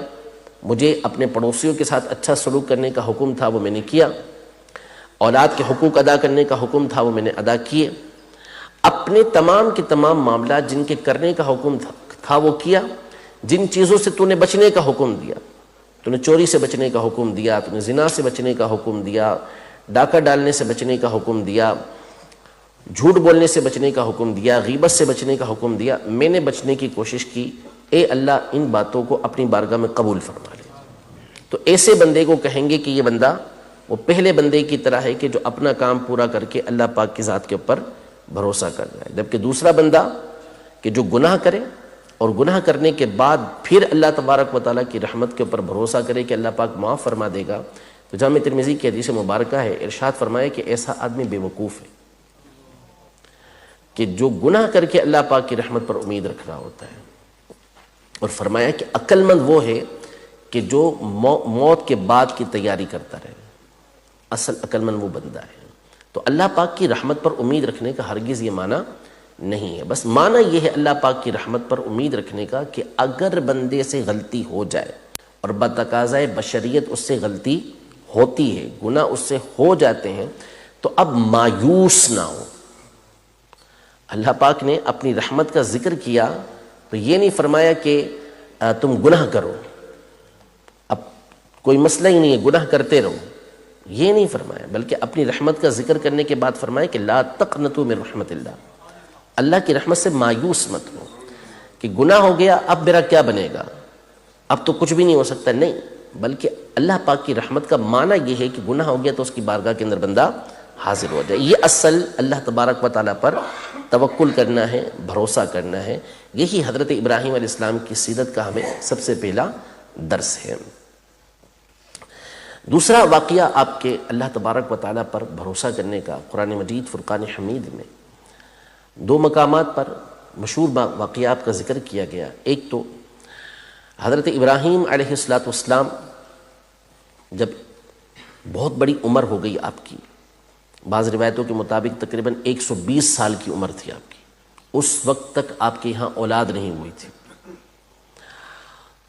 مجھے اپنے پڑوسیوں کے ساتھ اچھا سلوک کرنے کا حکم تھا وہ میں نے کیا، اولاد کے حقوق ادا کرنے کا حکم تھا وہ میں نے ادا کیے، اپنے تمام کے تمام معاملات جن کے کرنے کا حکم تھا وہ کیا. جن چیزوں سے تو نے بچنے کا حکم دیا، تو نے چوری سے بچنے کا حکم دیا، تو نے زنا سے بچنے کا حکم دیا، ڈاکہ ڈالنے سے بچنے کا حکم دیا، جھوٹ بولنے سے بچنے کا حکم دیا، غیبت سے بچنے کا حکم دیا، میں نے بچنے کی کوشش کی. اے اللہ ان باتوں کو اپنی بارگاہ میں قبول فرما لے. تو ایسے بندے کو کہیں گے کہ یہ بندہ وہ پہلے بندے کی طرح ہے کہ جو اپنا کام پورا کر کے اللہ پاک کی ذات کے اوپر بھروسہ کر رہا ہے. جبکہ دوسرا بندہ کہ جو گناہ کرے اور گناہ کرنے کے بعد پھر اللہ تبارک و تعالیٰ کی رحمت کے اوپر بھروسہ کرے کہ اللہ پاک معاف فرما دے گا. تو جامع ترمذی کی حدیث مبارکہ ہے، ارشاد فرمایا کہ ایسا آدمی بے وقوف ہے کہ جو گناہ کر کے اللہ پاک کی رحمت پر امید رکھ رہا ہوتا ہے. اور فرمایا کہ عقل مند وہ ہے کہ جو موت کے بعد کی تیاری کرتا رہے. اصل عقل مند وہ بندہ ہے. تو اللہ پاک کی رحمت پر امید رکھنے کا ہرگز یہ معنی نہیں ہے. بس معنی یہ ہے اللہ پاک کی رحمت پر امید رکھنے کا کہ اگر بندے سے غلطی ہو جائے اور بتقاضۂ بشریت اس سے غلطی ہوتی ہے، گناہ اس سے ہو جاتے ہیں، تو اب مایوس نہ ہو. اللہ پاک نے اپنی رحمت کا ذکر کیا تو یہ نہیں فرمایا کہ تم گناہ کرو، اب کوئی مسئلہ ہی نہیں ہے، گناہ کرتے رہو، یہ نہیں فرمایا، بلکہ اپنی رحمت کا ذکر کرنے کے بعد فرمایا کہ لا تقنطوا من رحمت اللہ، اللہ کی رحمت سے مایوس مت ہو کہ گناہ ہو گیا اب میرا کیا بنے گا، اب تو کچھ بھی نہیں ہو سکتا. نہیں، بلکہ اللہ پاک کی رحمت کا معنی یہ ہے کہ گناہ ہو گیا تو اس کی بارگاہ کے اندر بندہ حاضر ہو جائے. یہ اصل اللہ تبارک و تعالیٰ پر توکل کرنا ہے، بھروسہ کرنا ہے. یہی حضرت ابراہیم علیہ السلام کی سیرت کا ہمیں سب سے پہلا درس ہے. دوسرا واقعہ آپ کے اللہ تبارک و تعالیٰ پر بھروسہ کرنے کا قرآن مجید فرقان حمید میں دو مقامات پر مشہور واقعات کا ذکر کیا گیا. ایک تو حضرت ابراہیم علیہ السلام جب بہت بڑی عمر ہو گئی آپ کی، بعض روایتوں کے مطابق تقریباً 120 سال کی عمر تھی آپ کی، اس وقت تک آپ کے یہاں اولاد نہیں ہوئی تھی.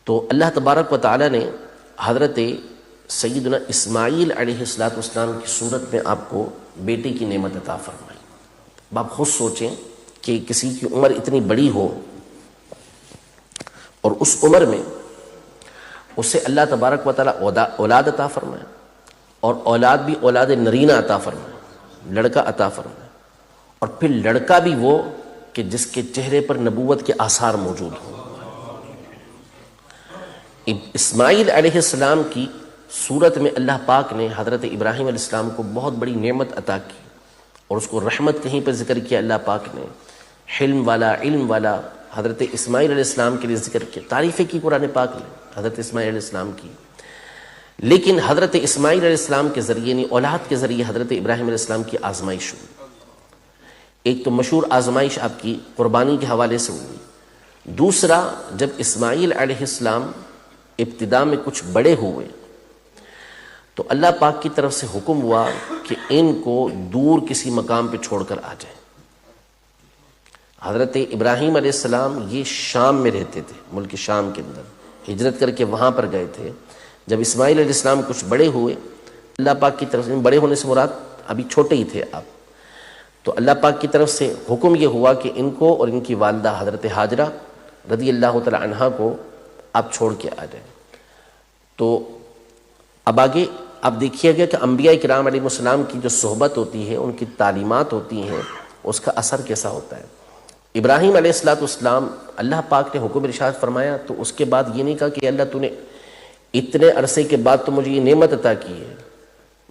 تو اللہ تبارک و تعالیٰ نے حضرت سیدنا اسماعیل علیہ السلام کی صورت میں آپ کو بیٹے کی نعمت عطا فرمائی. اب آپ خود سوچیں کہ کسی کی عمر اتنی بڑی ہو اور اس عمر میں اسے اللہ تبارک و تعالیٰ اولاد عطا فرمائے، اور اولاد بھی اولاد نرینہ عطا فرمائے، لڑکا عطا فرمائے، اور پھر لڑکا بھی وہ کہ جس کے چہرے پر نبوت کے آثار موجود ہوں. اسماعیل علیہ السلام کی صورت میں اللہ پاک نے حضرت ابراہیم علیہ السلام کو بہت بڑی نعمت عطا کی، اور اس کو رحمت کہیں پر ذکر کیا اللہ پاک نے، حلم والا، علم والا حضرت اسماعیل علیہ السلام کے لیے ذکر کیا، تعریفیں کی قرآن پاک نے حضرت اسماعیل علیہ السلام کی. لیکن حضرت اسماعیل علیہ السلام کے ذریعے نہیں، اولاد کے ذریعے حضرت ابراہیم علیہ السلام کی آزمائش ہوئی. ایک تو مشہور آزمائش آپ کی قربانی کے حوالے سے ہوئی. دوسرا، جب اسماعیل علیہ السلام ابتدا میں کچھ بڑے ہوئے تو اللہ پاک کی طرف سے حکم ہوا کہ ان کو دور کسی مقام پہ چھوڑ کر آ جائیں. حضرت ابراہیم علیہ السلام یہ شام میں رہتے تھے، ملک شام کے اندر ہجرت کر کے وہاں پر گئے تھے. جب اسماعیل علیہ السلام کچھ بڑے ہوئے، اللہ پاک کی طرف سے، بڑے ہونے سے مراد ابھی چھوٹے ہی تھے آپ، تو اللہ پاک کی طرف سے حکم یہ ہوا کہ ان کو اور ان کی والدہ حضرت ہاجرہ رضی اللہ تعالی عنہا کو آپ چھوڑ کے آ جائیں. تو اب آگے اب دیکھیے گا کہ انبیاء کرام علیہ السلام کی جو صحبت ہوتی ہے، ان کی تعلیمات ہوتی ہیں، اس کا اثر کیسا ہوتا ہے۔ ابراہیم علیہ السلام اللہ پاک نے حکم ارشاد فرمایا تو اس کے بعد یہ نہیں کہا کہ اللہ تو نے اتنے عرصے کے بعد تو مجھے یہ نعمت عطا کی ہے،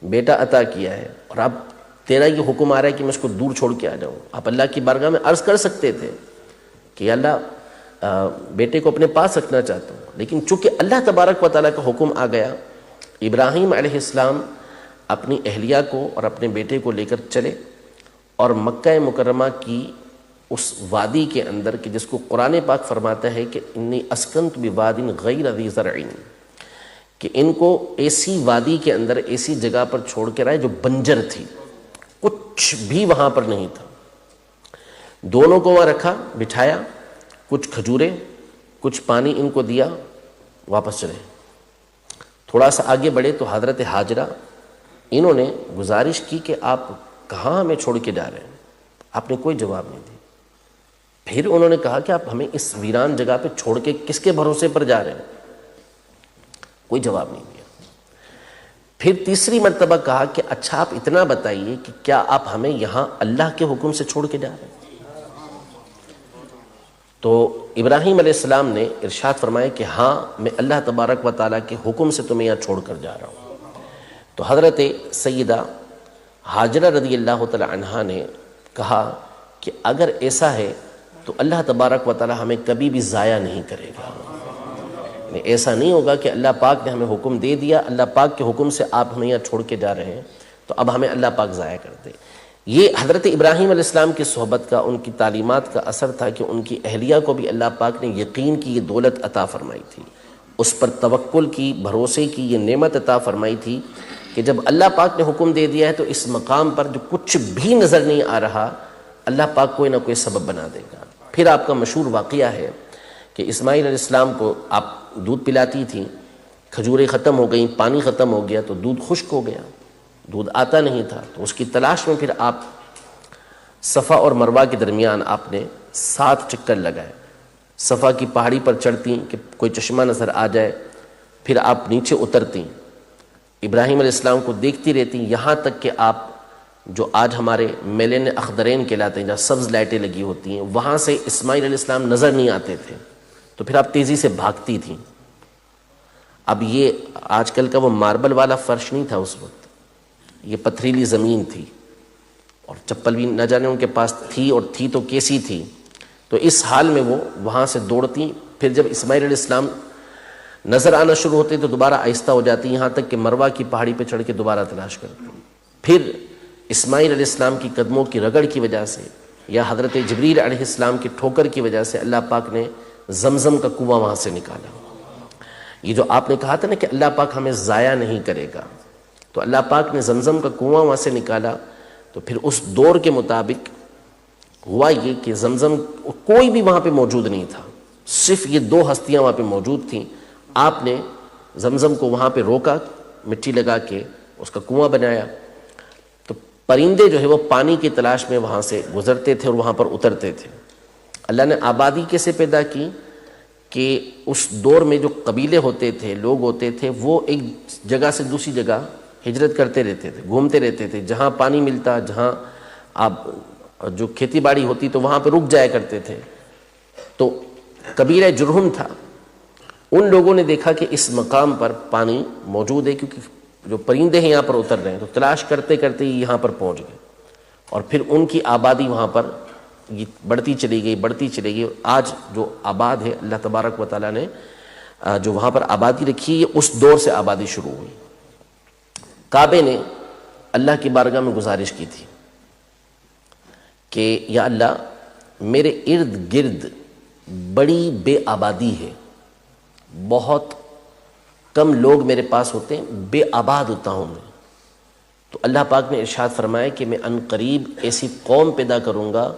بیٹا عطا کیا ہے، اور اب تیرا یہ حکم آ رہا ہے کہ میں اس کو دور چھوڑ کے آ جاؤں۔ آپ اللہ کی بارگاہ میں عرض کر سکتے تھے کہ اللہ بیٹے کو اپنے پاس رکھنا چاہتا ہوں، لیکن چونکہ اللہ تبارک و تعالیٰ کا حکم آ گیا، ابراہیم علیہ السلام اپنی اہلیہ کو اور اپنے بیٹے کو لے کر چلے اور مکہ مکرمہ کی اس وادی کے اندر، کہ جس کو قرآن پاک فرماتا ہے کہ انی اسکنت بواد غیر ذی زرع، کہ ان کو ایسی وادی کے اندر ایسی جگہ پر چھوڑ کے رہے جو بنجر تھی، کچھ بھی وہاں پر نہیں تھا۔ دونوں کو وہاں رکھا، بٹھایا، کچھ کھجوریں، کچھ پانی ان کو دیا، واپس چلے۔ تھوڑا سا آگے بڑھے تو حضرت ہاجرہ انہوں نے گزارش کی کہ آپ کہاں ہمیں چھوڑ کے جا رہے ہیں؟ آپ نے کوئی جواب نہیں دی۔ پھر انہوں نے کہا کہ آپ ہمیں اس ویران جگہ پہ چھوڑ کے کس کے بھروسے پر جا رہے ہیں؟ کوئی جواب نہیں دیا۔ پھر تیسری مرتبہ کہا کہ اچھا آپ اتنا بتائیے کہ کیا آپ ہمیں یہاں اللہ کے حکم سے چھوڑ کے جا رہے ہیں؟ تو ابراہیم علیہ السلام نے ارشاد فرمایا کہ ہاں، میں اللہ تبارک و تعالیٰ کے حکم سے تمہیں یہاں چھوڑ کر جا رہا ہوں۔ تو حضرت سیدہ ہاجرہ رضی اللہ تعالی عنہا نے کہا کہ اگر ایسا ہے تو اللہ تبارک و تعالیٰ ہمیں کبھی بھی ضائع نہیں کرے گا، یعنی ایسا نہیں ہوگا کہ اللہ پاک نے ہمیں حکم دے دیا، اللہ پاک کے حکم سے آپ ہمیں یہاں چھوڑ کے جا رہے ہیں تو اب ہمیں اللہ پاک ضائع کر دے۔ یہ حضرت ابراہیم علیہ السلام کی صحبت کا، ان کی تعلیمات کا اثر تھا کہ ان کی اہلیہ کو بھی اللہ پاک نے یقین کی یہ دولت عطا فرمائی تھی، اس پر توکل کی، بھروسے کی یہ نعمت عطا فرمائی تھی کہ جب اللہ پاک نے حکم دے دیا ہے تو اس مقام پر جو کچھ بھی نظر نہیں آ رہا، اللہ پاک کوئی نہ کوئی سبب بنا دے گا۔ پھر آپ کا مشہور واقعہ ہے کہ اسماعیل علیہ السلام کو آپ دودھ پلاتی تھیں، کھجوریں ختم ہو گئیں، پانی ختم ہو گیا تو دودھ خشک ہو گیا، دودھ آتا نہیں تھا، تو اس کی تلاش میں پھر آپ صفا اور مروہ کے درمیان آپ نے 7 چکر لگائے۔ صفا کی پہاڑی پر چڑھتی کہ کوئی چشمہ نظر آ جائے، پھر آپ نیچے اترتی، ابراہیم علیہ السلام کو دیکھتی رہتی، یہاں تک کہ آپ جو آج ہمارے میلین اخدرین کہلاتے ہیں، جہاں سبز لائٹیں لگی ہوتی ہیں، وہاں سے اسماعیل علیہ السلام نظر نہیں آتے تھے، تو پھر آپ تیزی سے بھاگتی تھیں۔ اب یہ آج کل کا وہ ماربل والا فرش نہیں تھا، اس وقت یہ پتھریلی زمین تھی، اور چپل بھی نہ جانے ان کے پاس تھی، اور تھی تو کیسی تھی۔ تو اس حال میں وہ وہاں سے دوڑتی، پھر جب اسماعیل علیہ السلام نظر آنا شروع ہوتے تو دوبارہ آہستہ ہو جاتی، یہاں تک کہ مروہ کی پہاڑی پہ چڑھ کے دوبارہ تلاش کرتی۔ پھر اسماعیل علیہ السلام کی قدموں کی رگڑ کی وجہ سے یا حضرت جبریل علیہ السلام کی ٹھوکر کی وجہ سے اللہ پاک نے زمزم کا کنواں وہاں سے نکالا۔ یہ جو آپ نے کہا تھا نا کہ اللہ پاک ہمیں ضائع نہیں کرے گا، تو اللہ پاک نے زمزم کا کنواں وہاں سے نکالا۔ تو پھر اس دور کے مطابق ہوا یہ کہ زمزم کوئی بھی وہاں پہ موجود نہیں تھا، صرف یہ 2 ہستیاں وہاں پہ موجود تھیں۔ آپ نے زمزم کو وہاں پہ روکا، مٹی لگا کے اس کا کنواں بنایا، تو پرندے جو ہے وہ پانی کی تلاش میں وہاں سے گزرتے تھے اور وہاں پر اترتے تھے۔ اللہ نے آبادی کیسے پیدا کی کہ اس دور میں جو قبیلے ہوتے تھے، لوگ ہوتے تھے، وہ ایک جگہ سے دوسری جگہ ہجرت کرتے رہتے تھے، گھومتے رہتے تھے، جہاں پانی ملتا، جہاں آپ جو کھیتی باڑی ہوتی تو وہاں پہ رک جایا کرتے تھے۔ تو قبیلہ جرہم تھا، ان لوگوں نے دیکھا کہ اس مقام پر پانی موجود ہے، کیونکہ جو پرندے ہیں یہاں پر اتر رہے ہیں، تو تلاش کرتے کرتے یہاں پر پہنچ گئے، اور پھر ان کی آبادی وہاں پر بڑھتی چلی گئی، بڑھتی چلی گئی۔ آج جو آباد ہے، اللہ تبارک و تعالیٰ نے جو وہاں پر آبادی رکھی ہے، اس دور سے آبادی شروع ہوئی۔ کعبے نے اللہ کی بارگاہ میں گزارش کی تھی کہ یا اللہ، میرے ارد گرد بڑی بے آبادی ہے، بہت کم لوگ میرے پاس ہوتے ہیں، بے آباد ہوتا ہوں میں۔ تو اللہ پاک نے ارشاد فرمایا کہ میں ان قریب ایسی قوم پیدا کروں گا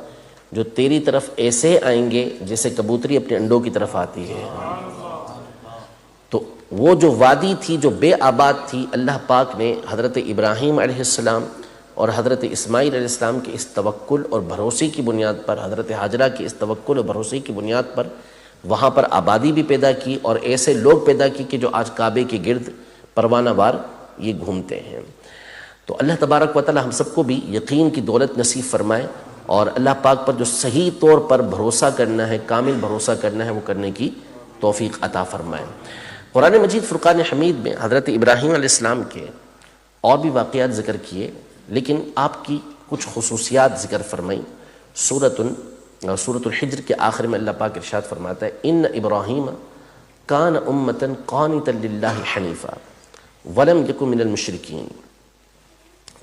جو تیری طرف ایسے آئیں گے جیسے کبوتری اپنے انڈوں کی طرف آتی ہے۔ تو وہ جو وادی تھی جو بے آباد تھی، اللہ پاک نے حضرت ابراہیم علیہ السلام اور حضرت اسماعیل علیہ السلام کے اس توکل اور بھروسے کی بنیاد پر، حضرت ہاجرہ کے اس توکل اور بھروسے کی بنیاد پر وہاں پر آبادی بھی پیدا کی، اور ایسے لوگ پیدا کی کہ جو آج کعبے کے گرد پروانہ وار یہ گھومتے ہیں۔ تو اللہ تبارک و تعالی ہم سب کو بھی یقین کی دولت نصیب فرمائے، اور اللہ پاک پر جو صحیح طور پر بھروسہ کرنا ہے، کامل بھروسہ کرنا ہے، وہ کرنے کی توفیق عطا فرمائے۔ قرآن مجید فرقان حمید میں حضرت ابراہیم علیہ السلام کے اور بھی واقعات ذکر کیے، لیکن آپ کی کچھ خصوصیات ذکر فرمائیں۔ سورۃ الحجر کے آخر میں اللہ پاک ارشاد فرماتا ہے، ان ابراہیم کان امۃ قانتا للہ حنیفا ولم یک من المشرکین،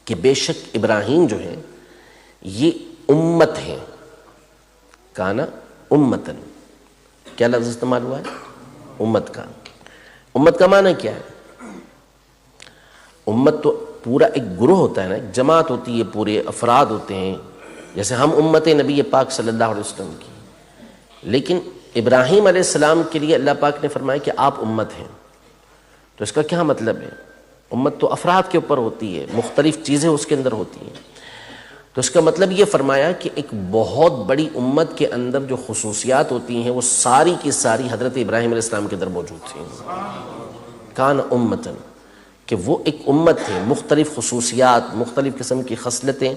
کہ بے شک ابراہیم جو ہے یہ امت ہیں۔ کانا امتن، کیا لفظ استعمال ہوا ہے؟ امت کا۔ امت کا معنی کیا ہے؟ امت تو پورا ایک گروہ ہوتا ہے نا، ایک جماعت ہوتی ہے، پورے افراد ہوتے ہیں، جیسے ہم امت نبی پاک صلی اللہ علیہ وسلم کی۔ لیکن ابراہیم علیہ السلام کے لیے اللہ پاک نے فرمایا کہ آپ امت ہیں، تو اس کا کیا مطلب ہے؟ امت تو افراد کے اوپر ہوتی ہے، مختلف چیزیں اس کے اندر ہوتی ہیں، تو اس کا مطلب یہ فرمایا کہ ایک بہت بڑی امت کے اندر جو خصوصیات ہوتی ہیں وہ ساری کی ساری حضرت ابراہیم علیہ السلام کے اندر موجود تھیں۔ کان امتن، کہ وہ ایک امت ہے، مختلف خصوصیات، مختلف قسم کی خصلتیں،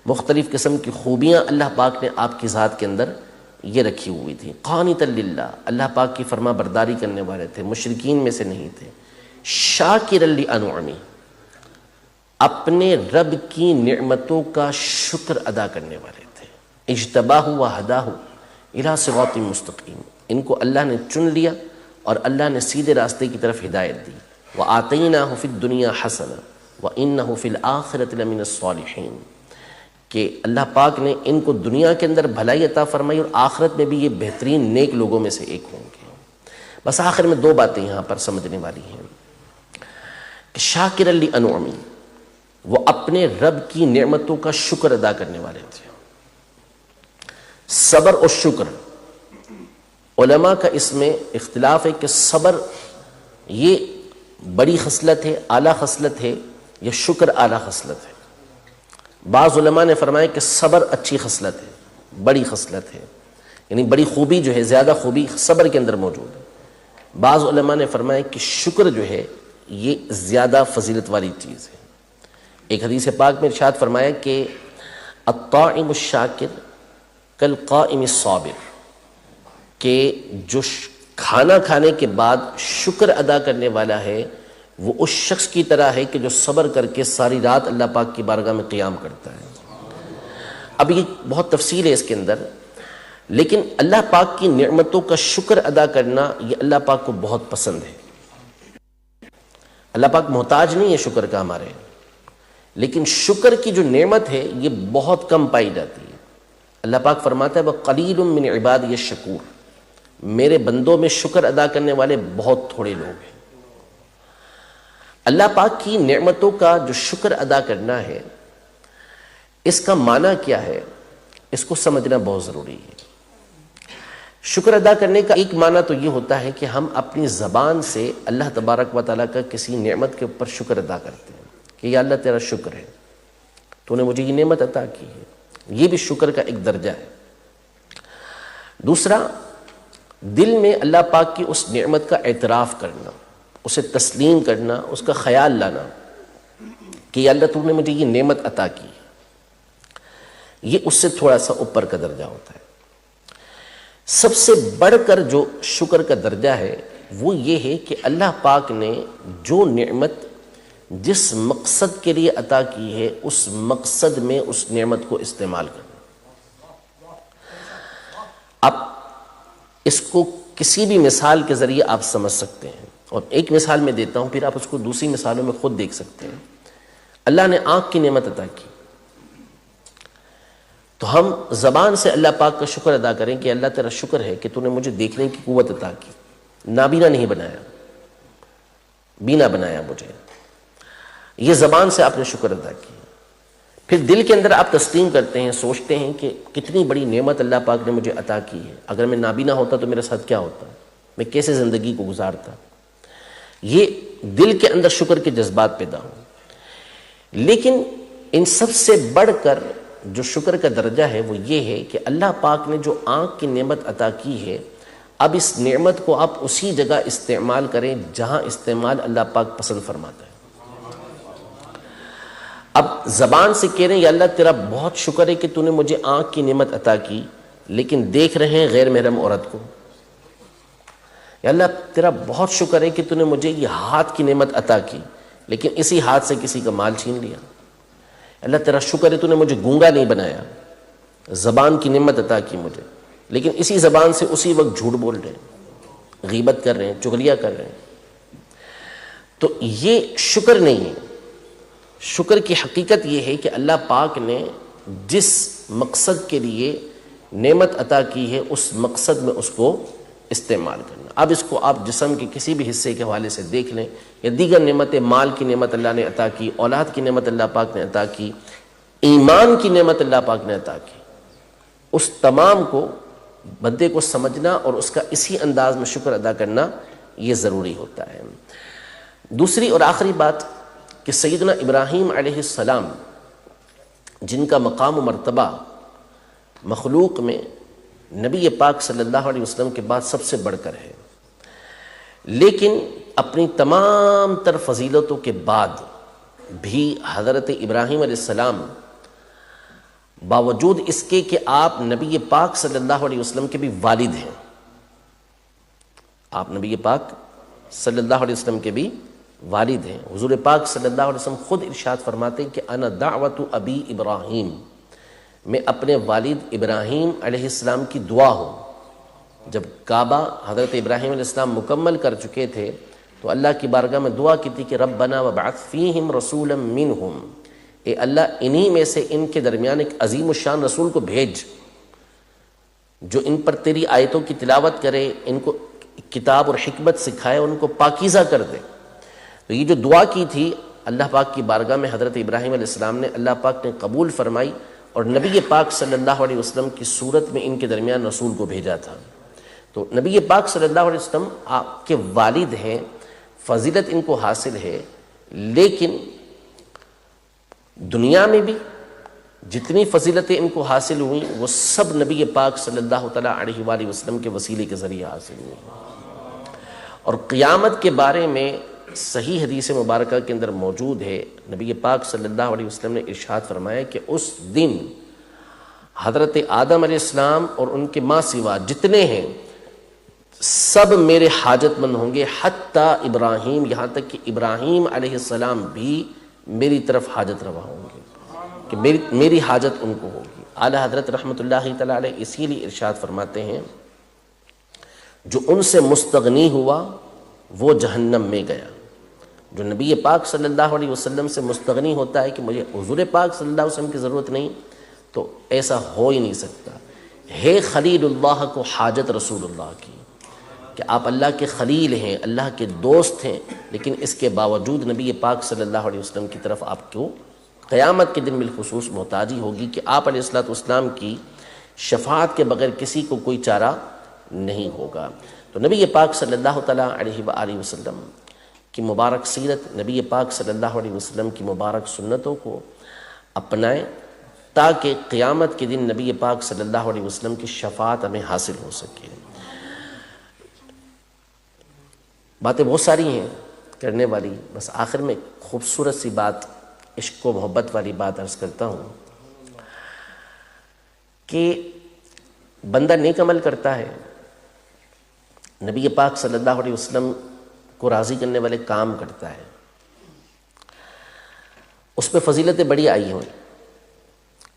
مختلف قسم کی خوبیاں اللہ پاک نے آپ کی ذات کے اندر یہ رکھی ہوئی تھی۔ قانتا للہ، اللہ پاک کی فرما برداری کرنے والے تھے، مشرکین میں سے نہیں تھے۔ شاکرا لانعمہ، اپنے رب کی نعمتوں کا شکر ادا کرنے والے تھے۔ اجتباہ و ہداہ الی صراط مستقیم، ان کو اللہ نے چن لیا اور اللہ نے سیدھے راستے کی طرف ہدایت دی۔ وآتیناہ فی الدنیا حسنہ وانہ فی الآخرۃ لمن الصالحین، کہ اللہ پاک نے ان کو دنیا کے اندر بھلائی عطا فرمائی اور آخرت میں بھی یہ بہترین نیک لوگوں میں سے ایک ہوں گے۔ بس آخر میں دو باتیں یہاں پر سمجھنے والی ہیں کہ شاکرا لانعمہ، وہ اپنے رب کی نعمتوں کا شکر ادا کرنے والے تھے۔ صبر اور شکر، علماء کا اس میں اختلاف ہے کہ صبر یہ بڑی خصلت ہے، اعلیٰ خصلت ہے، یا شکر اعلیٰ خصلت ہے۔ بعض علماء نے فرمایا کہ صبر اچھی خصلت ہے، بڑی خصلت ہے، یعنی بڑی خوبی جو ہے، زیادہ خوبی صبر کے اندر موجود ہے۔ بعض علماء نے فرمایا کہ شکر جو ہے یہ زیادہ فضیلت والی چیز ہے۔ ایک حدیث پاک میں ارشاد فرمایا کہ الطاعم الشاکر کالقائم الصابر، کہ جو کھانا کھانے کے بعد شکر ادا کرنے والا ہے وہ اس شخص کی طرح ہے کہ جو صبر کر کے ساری رات اللہ پاک کی بارگاہ میں قیام کرتا ہے۔ اب یہ بہت تفصیل ہے اس کے اندر، لیکن اللہ پاک کی نعمتوں کا شکر ادا کرنا یہ اللہ پاک کو بہت پسند ہے۔ اللہ پاک محتاج نہیں ہے شکر کا ہمارے، لیکن شکر کی جو نعمت ہے یہ بہت کم پائی جاتی ہے۔ اللہ پاک فرماتا ہے وَقَلِيلٌ مِّنْ عِبَادِيَ الشَّكُورُ، میرے بندوں میں شکر ادا کرنے والے بہت تھوڑے لوگ ہیں۔ اللہ پاک کی نعمتوں کا جو شکر ادا کرنا ہے، اس کا معنی کیا ہے، اس کو سمجھنا بہت ضروری ہے۔ شکر ادا کرنے کا ایک معنی تو یہ ہوتا ہے کہ ہم اپنی زبان سے اللہ تبارک و تعالیٰ کا کسی نعمت کے اوپر شکر ادا کرتے ہیں کہ یا اللہ تیرا شکر ہے، تو نے مجھے یہ نعمت عطا کی ہے۔ یہ بھی شکر کا ایک درجہ ہے۔ دوسرا، دل میں اللہ پاک کی اس نعمت کا اعتراف کرنا، اسے تسلیم کرنا، اس کا خیال لانا کہ یا اللہ تو نے مجھے یہ نعمت عطا کی، یہ اس سے تھوڑا سا اوپر کا درجہ ہوتا ہے۔ سب سے بڑھ کر جو شکر کا درجہ ہے وہ یہ ہے کہ اللہ پاک نے جو نعمت جس مقصد کے لیے عطا کی ہے اس مقصد میں اس نعمت کو استعمال کرنا۔ اب اس کو کسی بھی مثال کے ذریعے آپ سمجھ سکتے ہیں، اور ایک مثال میں دیتا ہوں، پھر آپ اس کو دوسری مثالوں میں خود دیکھ سکتے ہیں۔ اللہ نے آنکھ کی نعمت عطا کی، تو ہم زبان سے اللہ پاک کا شکر ادا کریں کہ اللہ تیرا شکر ہے کہ تو نے مجھے دیکھنے کی قوت عطا کی، نابینا نہیں بنایا، بینا بنایا مجھے، یہ زبان سے آپ نے شکر ادا کیا۔ پھر دل کے اندر آپ تسلیم کرتے ہیں، سوچتے ہیں کہ کتنی بڑی نعمت اللہ پاک نے مجھے عطا کی ہے، اگر میں نابینا ہوتا تو میرے ساتھ کیا ہوتا، میں کیسے زندگی کو گزارتا۔ یہ دل کے اندر شکر کے جذبات پیدا ہوں۔ لیکن ان سب سے بڑھ کر جو شکر کا درجہ ہے وہ یہ ہے کہ اللہ پاک نے جو آنکھ کی نعمت عطا کی ہے، اب اس نعمت کو آپ اسی جگہ استعمال کریں جہاں استعمال اللہ پاک پسند فرماتا ہے۔ اب زبان سے کہہ رہے ہیں یا اللہ تیرا بہت شکر ہے کہ تو نے مجھے آنکھ کی نعمت عطا کی، لیکن دیکھ رہے ہیں غیر محرم عورت کو. یا اللہ تیرا بہت شکر ہے کہ تو نے مجھے یہ ہاتھ کی نعمت عطا کی، لیکن اسی ہاتھ سے کسی کا مال چھین لیا. اللہ تیرا شکر ہے تو نے مجھے گونگا نہیں بنایا، زبان کی نعمت عطا کی مجھے، لیکن اسی زبان سے اسی وقت جھوٹ بول رہے ہیں، غیبت کر رہے ہیں، چغلیاں کر رہے ہیں. تو یہ شکر نہیں ہے. شکر کی حقیقت یہ ہے کہ اللہ پاک نے جس مقصد کے لیے نعمت عطا کی ہے اس مقصد میں اس کو استعمال کرنا. اب اس کو آپ جسم کے کسی بھی حصے کے حوالے سے دیکھ لیں، یا دیگر نعمتیں، مال کی نعمت اللہ نے عطا کی، اولاد کی نعمت اللہ پاک نے عطا کی، ایمان کی نعمت اللہ پاک نے عطا کی، اس تمام کو بندے کو سمجھنا اور اس کا اسی انداز میں شکر ادا کرنا یہ ضروری ہوتا ہے. دوسری اور آخری بات کہ سیدنا ابراہیم علیہ السلام جن کا مقام و مرتبہ مخلوق میں نبی پاک صلی اللہ علیہ وسلم کے بعد سب سے بڑھ کر ہے، لیکن اپنی تمام تر فضیلتوں کے بعد بھی حضرت ابراہیم علیہ السلام باوجود اس کے کہ آپ نبی پاک صلی اللہ علیہ وسلم کے بھی والد ہیں، آپ نبی پاک صلی اللہ علیہ وسلم کے بھی والد ہیں. حضور پاک صلی اللہ علیہ وسلم خود ارشاد فرماتے ہیں کہ انا دعوت ابی ابراہیم، میں اپنے والد ابراہیم علیہ السلام کی دعا ہوں. جب کعبہ حضرت ابراہیم علیہ السلام مکمل کر چکے تھے تو اللہ کی بارگاہ میں دعا کی تھی کہ ربنا وابعث فیہم رسولا منہم، اے اللہ انہی میں سے ان کے درمیان ایک عظیم الشان رسول کو بھیج جو ان پر تیری آیتوں کی تلاوت کرے، ان کو کتاب اور حکمت سکھائے، ان کو پاکیزہ کر دے. تو یہ جو دعا کی تھی اللہ پاک کی بارگاہ میں حضرت ابراہیم علیہ السلام نے، اللہ پاک نے قبول فرمائی اور نبی پاک صلی اللہ علیہ وسلم کی صورت میں ان کے درمیان رسول کو بھیجا تھا. تو نبی پاک صلی اللہ علیہ وسلم آپ کے والد ہیں، فضیلت ان کو حاصل ہے، لیکن دنیا میں بھی جتنی فضیلتیں ان کو حاصل ہوئیں وہ سب نبی پاک صلی اللہ تعالیٰ علیہ وآلہ وسلم کے وسیلے کے ذریعے حاصل ہوئیں. اور قیامت کے بارے میں صحیح حدیث مبارکہ کے اندر موجود ہے، نبی پاک صلی اللہ علیہ وسلم نے ارشاد فرمایا کہ اس دن حضرت آدم علیہ السلام اور ان کے ماں سوا جتنے ہیں سب میرے حاجت مند ہوں گے، حتیٰ ابراہیم، یہاں تک کہ ابراہیم علیہ السلام بھی میری طرف حاجت روا ہوں گے، کہ میری حاجت ان کو ہوگی. اعلیٰ حضرت رحمۃ اللہ تعالیٰ علیہ اسی لیے ارشاد فرماتے ہیں جو ان سے مستغنی ہوا وہ جہنم میں گیا. جو نبی پاک صلی اللہ علیہ وسلم سے مستغنی ہوتا ہے کہ مجھے حضور پاک صلی اللہ علیہ وسلم کی ضرورت نہیں، تو ایسا ہو ہی نہیں سکتا. ہے خلیل اللہ کو حاجت رسول اللہ کی، کہ آپ اللہ کے خلیل ہیں، اللہ کے دوست ہیں، لیکن اس کے باوجود نبی پاک صلی اللہ علیہ وسلم کی طرف آپ کو قیامت کے دن بالخصوص محتاجی ہوگی کہ آپ علیہ الصلوۃ والسلام کی شفاعت کے بغیر کسی کو کوئی چارہ نہیں ہوگا. تو نبی پاک صلی اللہ تعالیٰ علیہ وآلہ وسلم کی مبارک سیرت، نبی پاک صلی اللہ علیہ وسلم کی مبارک سنتوں کو اپنائیں تاکہ قیامت کے دن نبی پاک صلی اللہ علیہ وسلم کی شفاعت ہمیں حاصل ہو سکے. باتیں بہت ساری ہیں کرنے والی، بس آخر میں خوبصورت سی بات، عشق و محبت والی بات عرض کرتا ہوں کہ بندہ نیک عمل کرتا ہے، نبی پاک صلی اللہ علیہ وسلم کو راضی کرنے والے کام کرتا ہے، اس پہ فضیلتیں بڑی آئی ہیں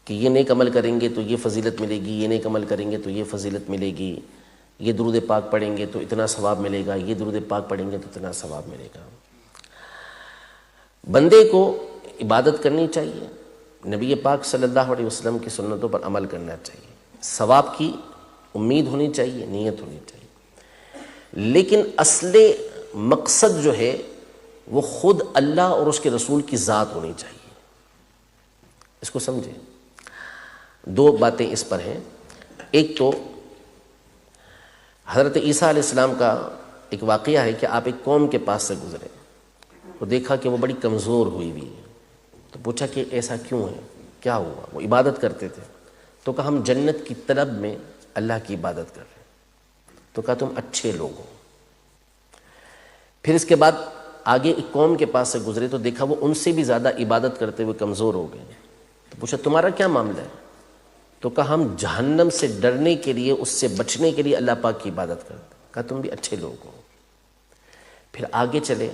کہ یہ نیک عمل کریں گے تو یہ فضیلت ملے گی، یہ نیک عمل کریں گے تو یہ فضیلت ملے گی، یہ درود پاک پڑھیں گے تو اتنا ثواب ملے گا، یہ درود پاک پڑھیں گے تو اتنا ثواب ملے گا. بندے کو عبادت کرنی چاہیے، نبی پاک صلی اللہ علیہ وسلم کی سنتوں پر عمل کرنا چاہیے، ثواب کی امید ہونی چاہیے، نیت ہونی چاہیے، لیکن اصل مقصد جو ہے وہ خود اللہ اور اس کے رسول کی ذات ہونی چاہیے. اس کو سمجھیں. دو باتیں اس پر ہیں. ایک تو حضرت عیسیٰ علیہ السلام کا ایک واقعہ ہے کہ آپ ایک قوم کے پاس سے گزرے تو دیکھا کہ وہ بڑی کمزور ہوئی ہوئی ہے، تو پوچھا کہ ایسا کیوں ہے، کیا ہوا؟ وہ عبادت کرتے تھے. تو کہا ہم جنت کی طلب میں اللہ کی عبادت کر رہے ہیں. تو کہا تم اچھے لوگ ہو. پھر اس کے بعد آگے ایک قوم کے پاس سے گزرے تو دیکھا وہ ان سے بھی زیادہ عبادت کرتے ہوئے کمزور ہو گئے. تو پوچھا تمہارا کیا معاملہ ہے؟ تو کہا ہم جہنم سے ڈرنے کے لیے، اس سے بچنے کے لیے اللہ پاک کی عبادت کرتے. کہا تم بھی اچھے لوگ ہو. پھر آگے چلے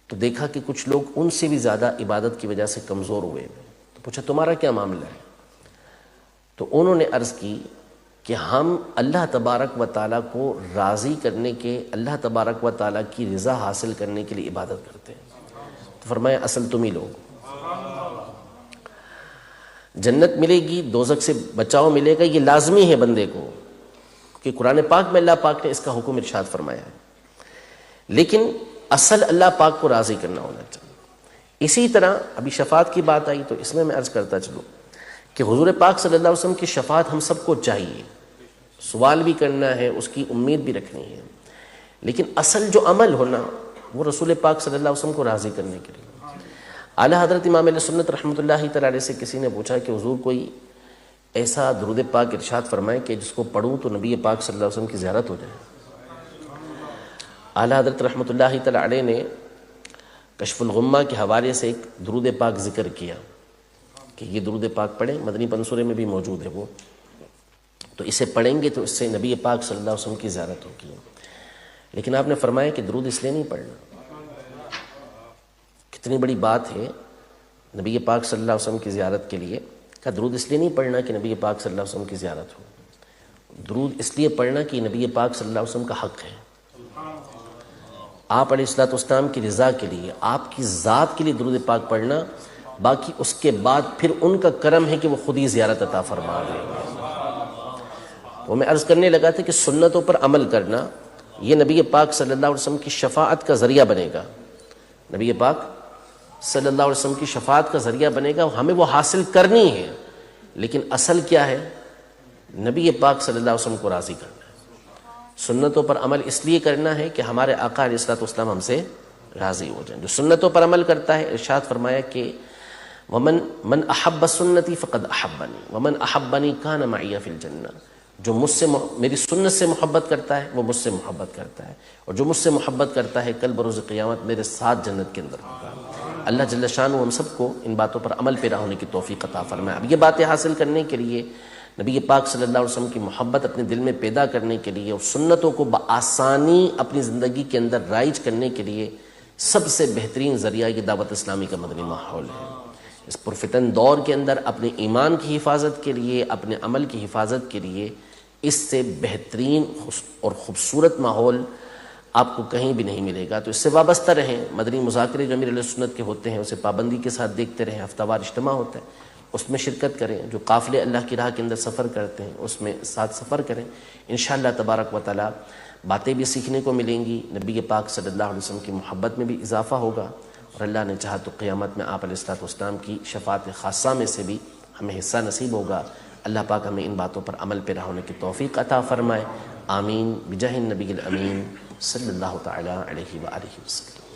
تو دیکھا کہ کچھ لوگ ان سے بھی زیادہ عبادت کی وجہ سے کمزور ہوئے. تو پوچھا تمہارا کیا معاملہ ہے؟ تو انہوں نے عرض کی کہ ہم اللہ تبارک و تعالیٰ کو راضی کرنے کے، اللہ تبارک و تعالیٰ کی رضا حاصل کرنے کے لیے عبادت کرتے ہیں. تو فرمایا اصل تم ہی لوگ. جنت ملے گی، دوزخ سے بچاؤ ملے گا، یہ لازمی ہے بندے کو، کہ قرآن پاک میں اللہ پاک نے اس کا حکم ارشاد فرمایا ہے. لیکن اصل اللہ پاک کو راضی کرنا ہونا چاہیے. اسی طرح ابھی شفاعت کی بات آئی تو اس میں عرض کرتا چلوں کہ حضور پاک صلی اللہ علیہ وسلم کی شفاعت ہم سب کو چاہیے، سوال بھی کرنا ہے، اس کی امید بھی رکھنی ہے. لیکن اصل جو عمل ہونا وہ رسول پاک صلی اللہ علیہ وسلم کو راضی کرنے کے لیے. اعلیٰ حضرت امام علیہ سنت رحمۃ اللہ تعالی علیہ سے کسی نے پوچھا کہ حضور کوئی ایسا درود پاک ارشاد فرمائے کہ جس کو پڑھوں تو نبی پاک صلی اللہ علیہ وسلم کی زیارت ہو جائے. اعلیٰ حضرت رحمۃ اللہ تعالی علیہ نے کشف الغمہ کے حوالے سے ایک درود پاک ذکر کیا کہ یہ درود پاک پڑھیں، مدنی پنصورے میں بھی موجود ہے وہ، تو اسے پڑھیں گے تو اس سے نبی پاک صلی اللہ علیہ وسلم کی زیارت ہوگی. لیکن آپ نے فرمایا کہ درود اس لیے نہیں پڑھنا. کتنی بڑی بات ہے نبی پاک صلی اللہ علیہ وسلم کی زیارت کے لیے. کہ درود اس لیے نہیں پڑھنا کہ نبی پاک صلی اللہ علیہ وسلم کی زیارت ہو، درود اس لیے پڑھنا کہ نبی پاک صلی اللہ علیہ وسلم کا حق ہے. آپ علیہ الصلوۃ والسلام کی رضا کے لیے، آپ کی ذات کے لیے درود پاک پڑھنا، باقی اس کے بعد پھر ان کا کرم ہے کہ وہ خود ہی زیارت عطا فرما لیں گے. وہ میں عرض کرنے لگا تھا کہ سنتوں پر عمل کرنا یہ نبی پاک صلی اللہ علیہ وسلم کی شفاعت کا ذریعہ بنے گا. نبی پاک صلی اللہ علیہ وسلم کی شفاعت کا ذریعہ بنے گا، ہمیں وہ حاصل کرنی ہے. لیکن اصل کیا ہے؟ نبی پاک صلی اللہ علیہ وسلم کو راضی کرنا ہے. سنتوں پر عمل اس لیے کرنا ہے کہ ہمارے آقا علیہ الصلوۃ والسلام ہم سے راضی ہو جائیں. جو سنتوں پر عمل کرتا ہے، ارشاد فرمایا کہ من احب سنتی فقد احبنی ومن احبنی کان معی فی الجنہ. جو مجھ سے میری سنت سے محبت کرتا ہے وہ مجھ سے محبت کرتا ہے، اور جو مجھ سے محبت کرتا ہے کل بروز قیامت میرے ساتھ جنت کے اندر ہوگا. اللہ جل شانہ ہم سب کو ان باتوں پر عمل پیرا ہونے کی توفیق عطا فرمائے. اب یہ باتیں حاصل کرنے کے لیے، نبی پاک صلی اللہ علیہ وسلم کی محبت اپنے دل میں پیدا کرنے کے لیے اور سنتوں کو بآسانی اپنی زندگی کے اندر رائج کرنے کے لیے سب سے بہترین ذریعہ یہ دعوت اسلامی کا مدنی ماحول ہے. اس پرفتن دور کے اندر اپنے ایمان کی حفاظت کے لیے، اپنے عمل کی حفاظت کے لیے اس سے بہترین اور خوبصورت ماحول آپ کو کہیں بھی نہیں ملے گا. تو اس سے وابستہ رہیں. مدنی مذاکرے جو امیر علیہ سنت کے ہوتے ہیں اسے پابندی کے ساتھ دیکھتے رہیں. ہفتہ وار اجتماع ہوتا ہے، اس میں شرکت کریں. جو قافلے اللہ کی راہ کے اندر سفر کرتے ہیں اس میں ساتھ سفر کریں. انشاءاللہ تبارک و تعالی باتیں بھی سیکھنے کو ملیں گی، نبی پاک صلی اللہ علیہ وسلم کی محبت میں بھی اضافہ ہوگا، اور اللہ نے چاہا تو قیامت میں آپ علیہ الصلوۃ والسلام کی شفاعت خاصہ میں سے بھی ہمیں حصہ نصیب ہوگا. اللہ پاک ہمیں ان باتوں پر عمل پیرا ہونے کی توفیق عطا فرمائے. آمین بجاہ النبی الامین صلی اللہ تعالی علیہ وآلہ وسلم.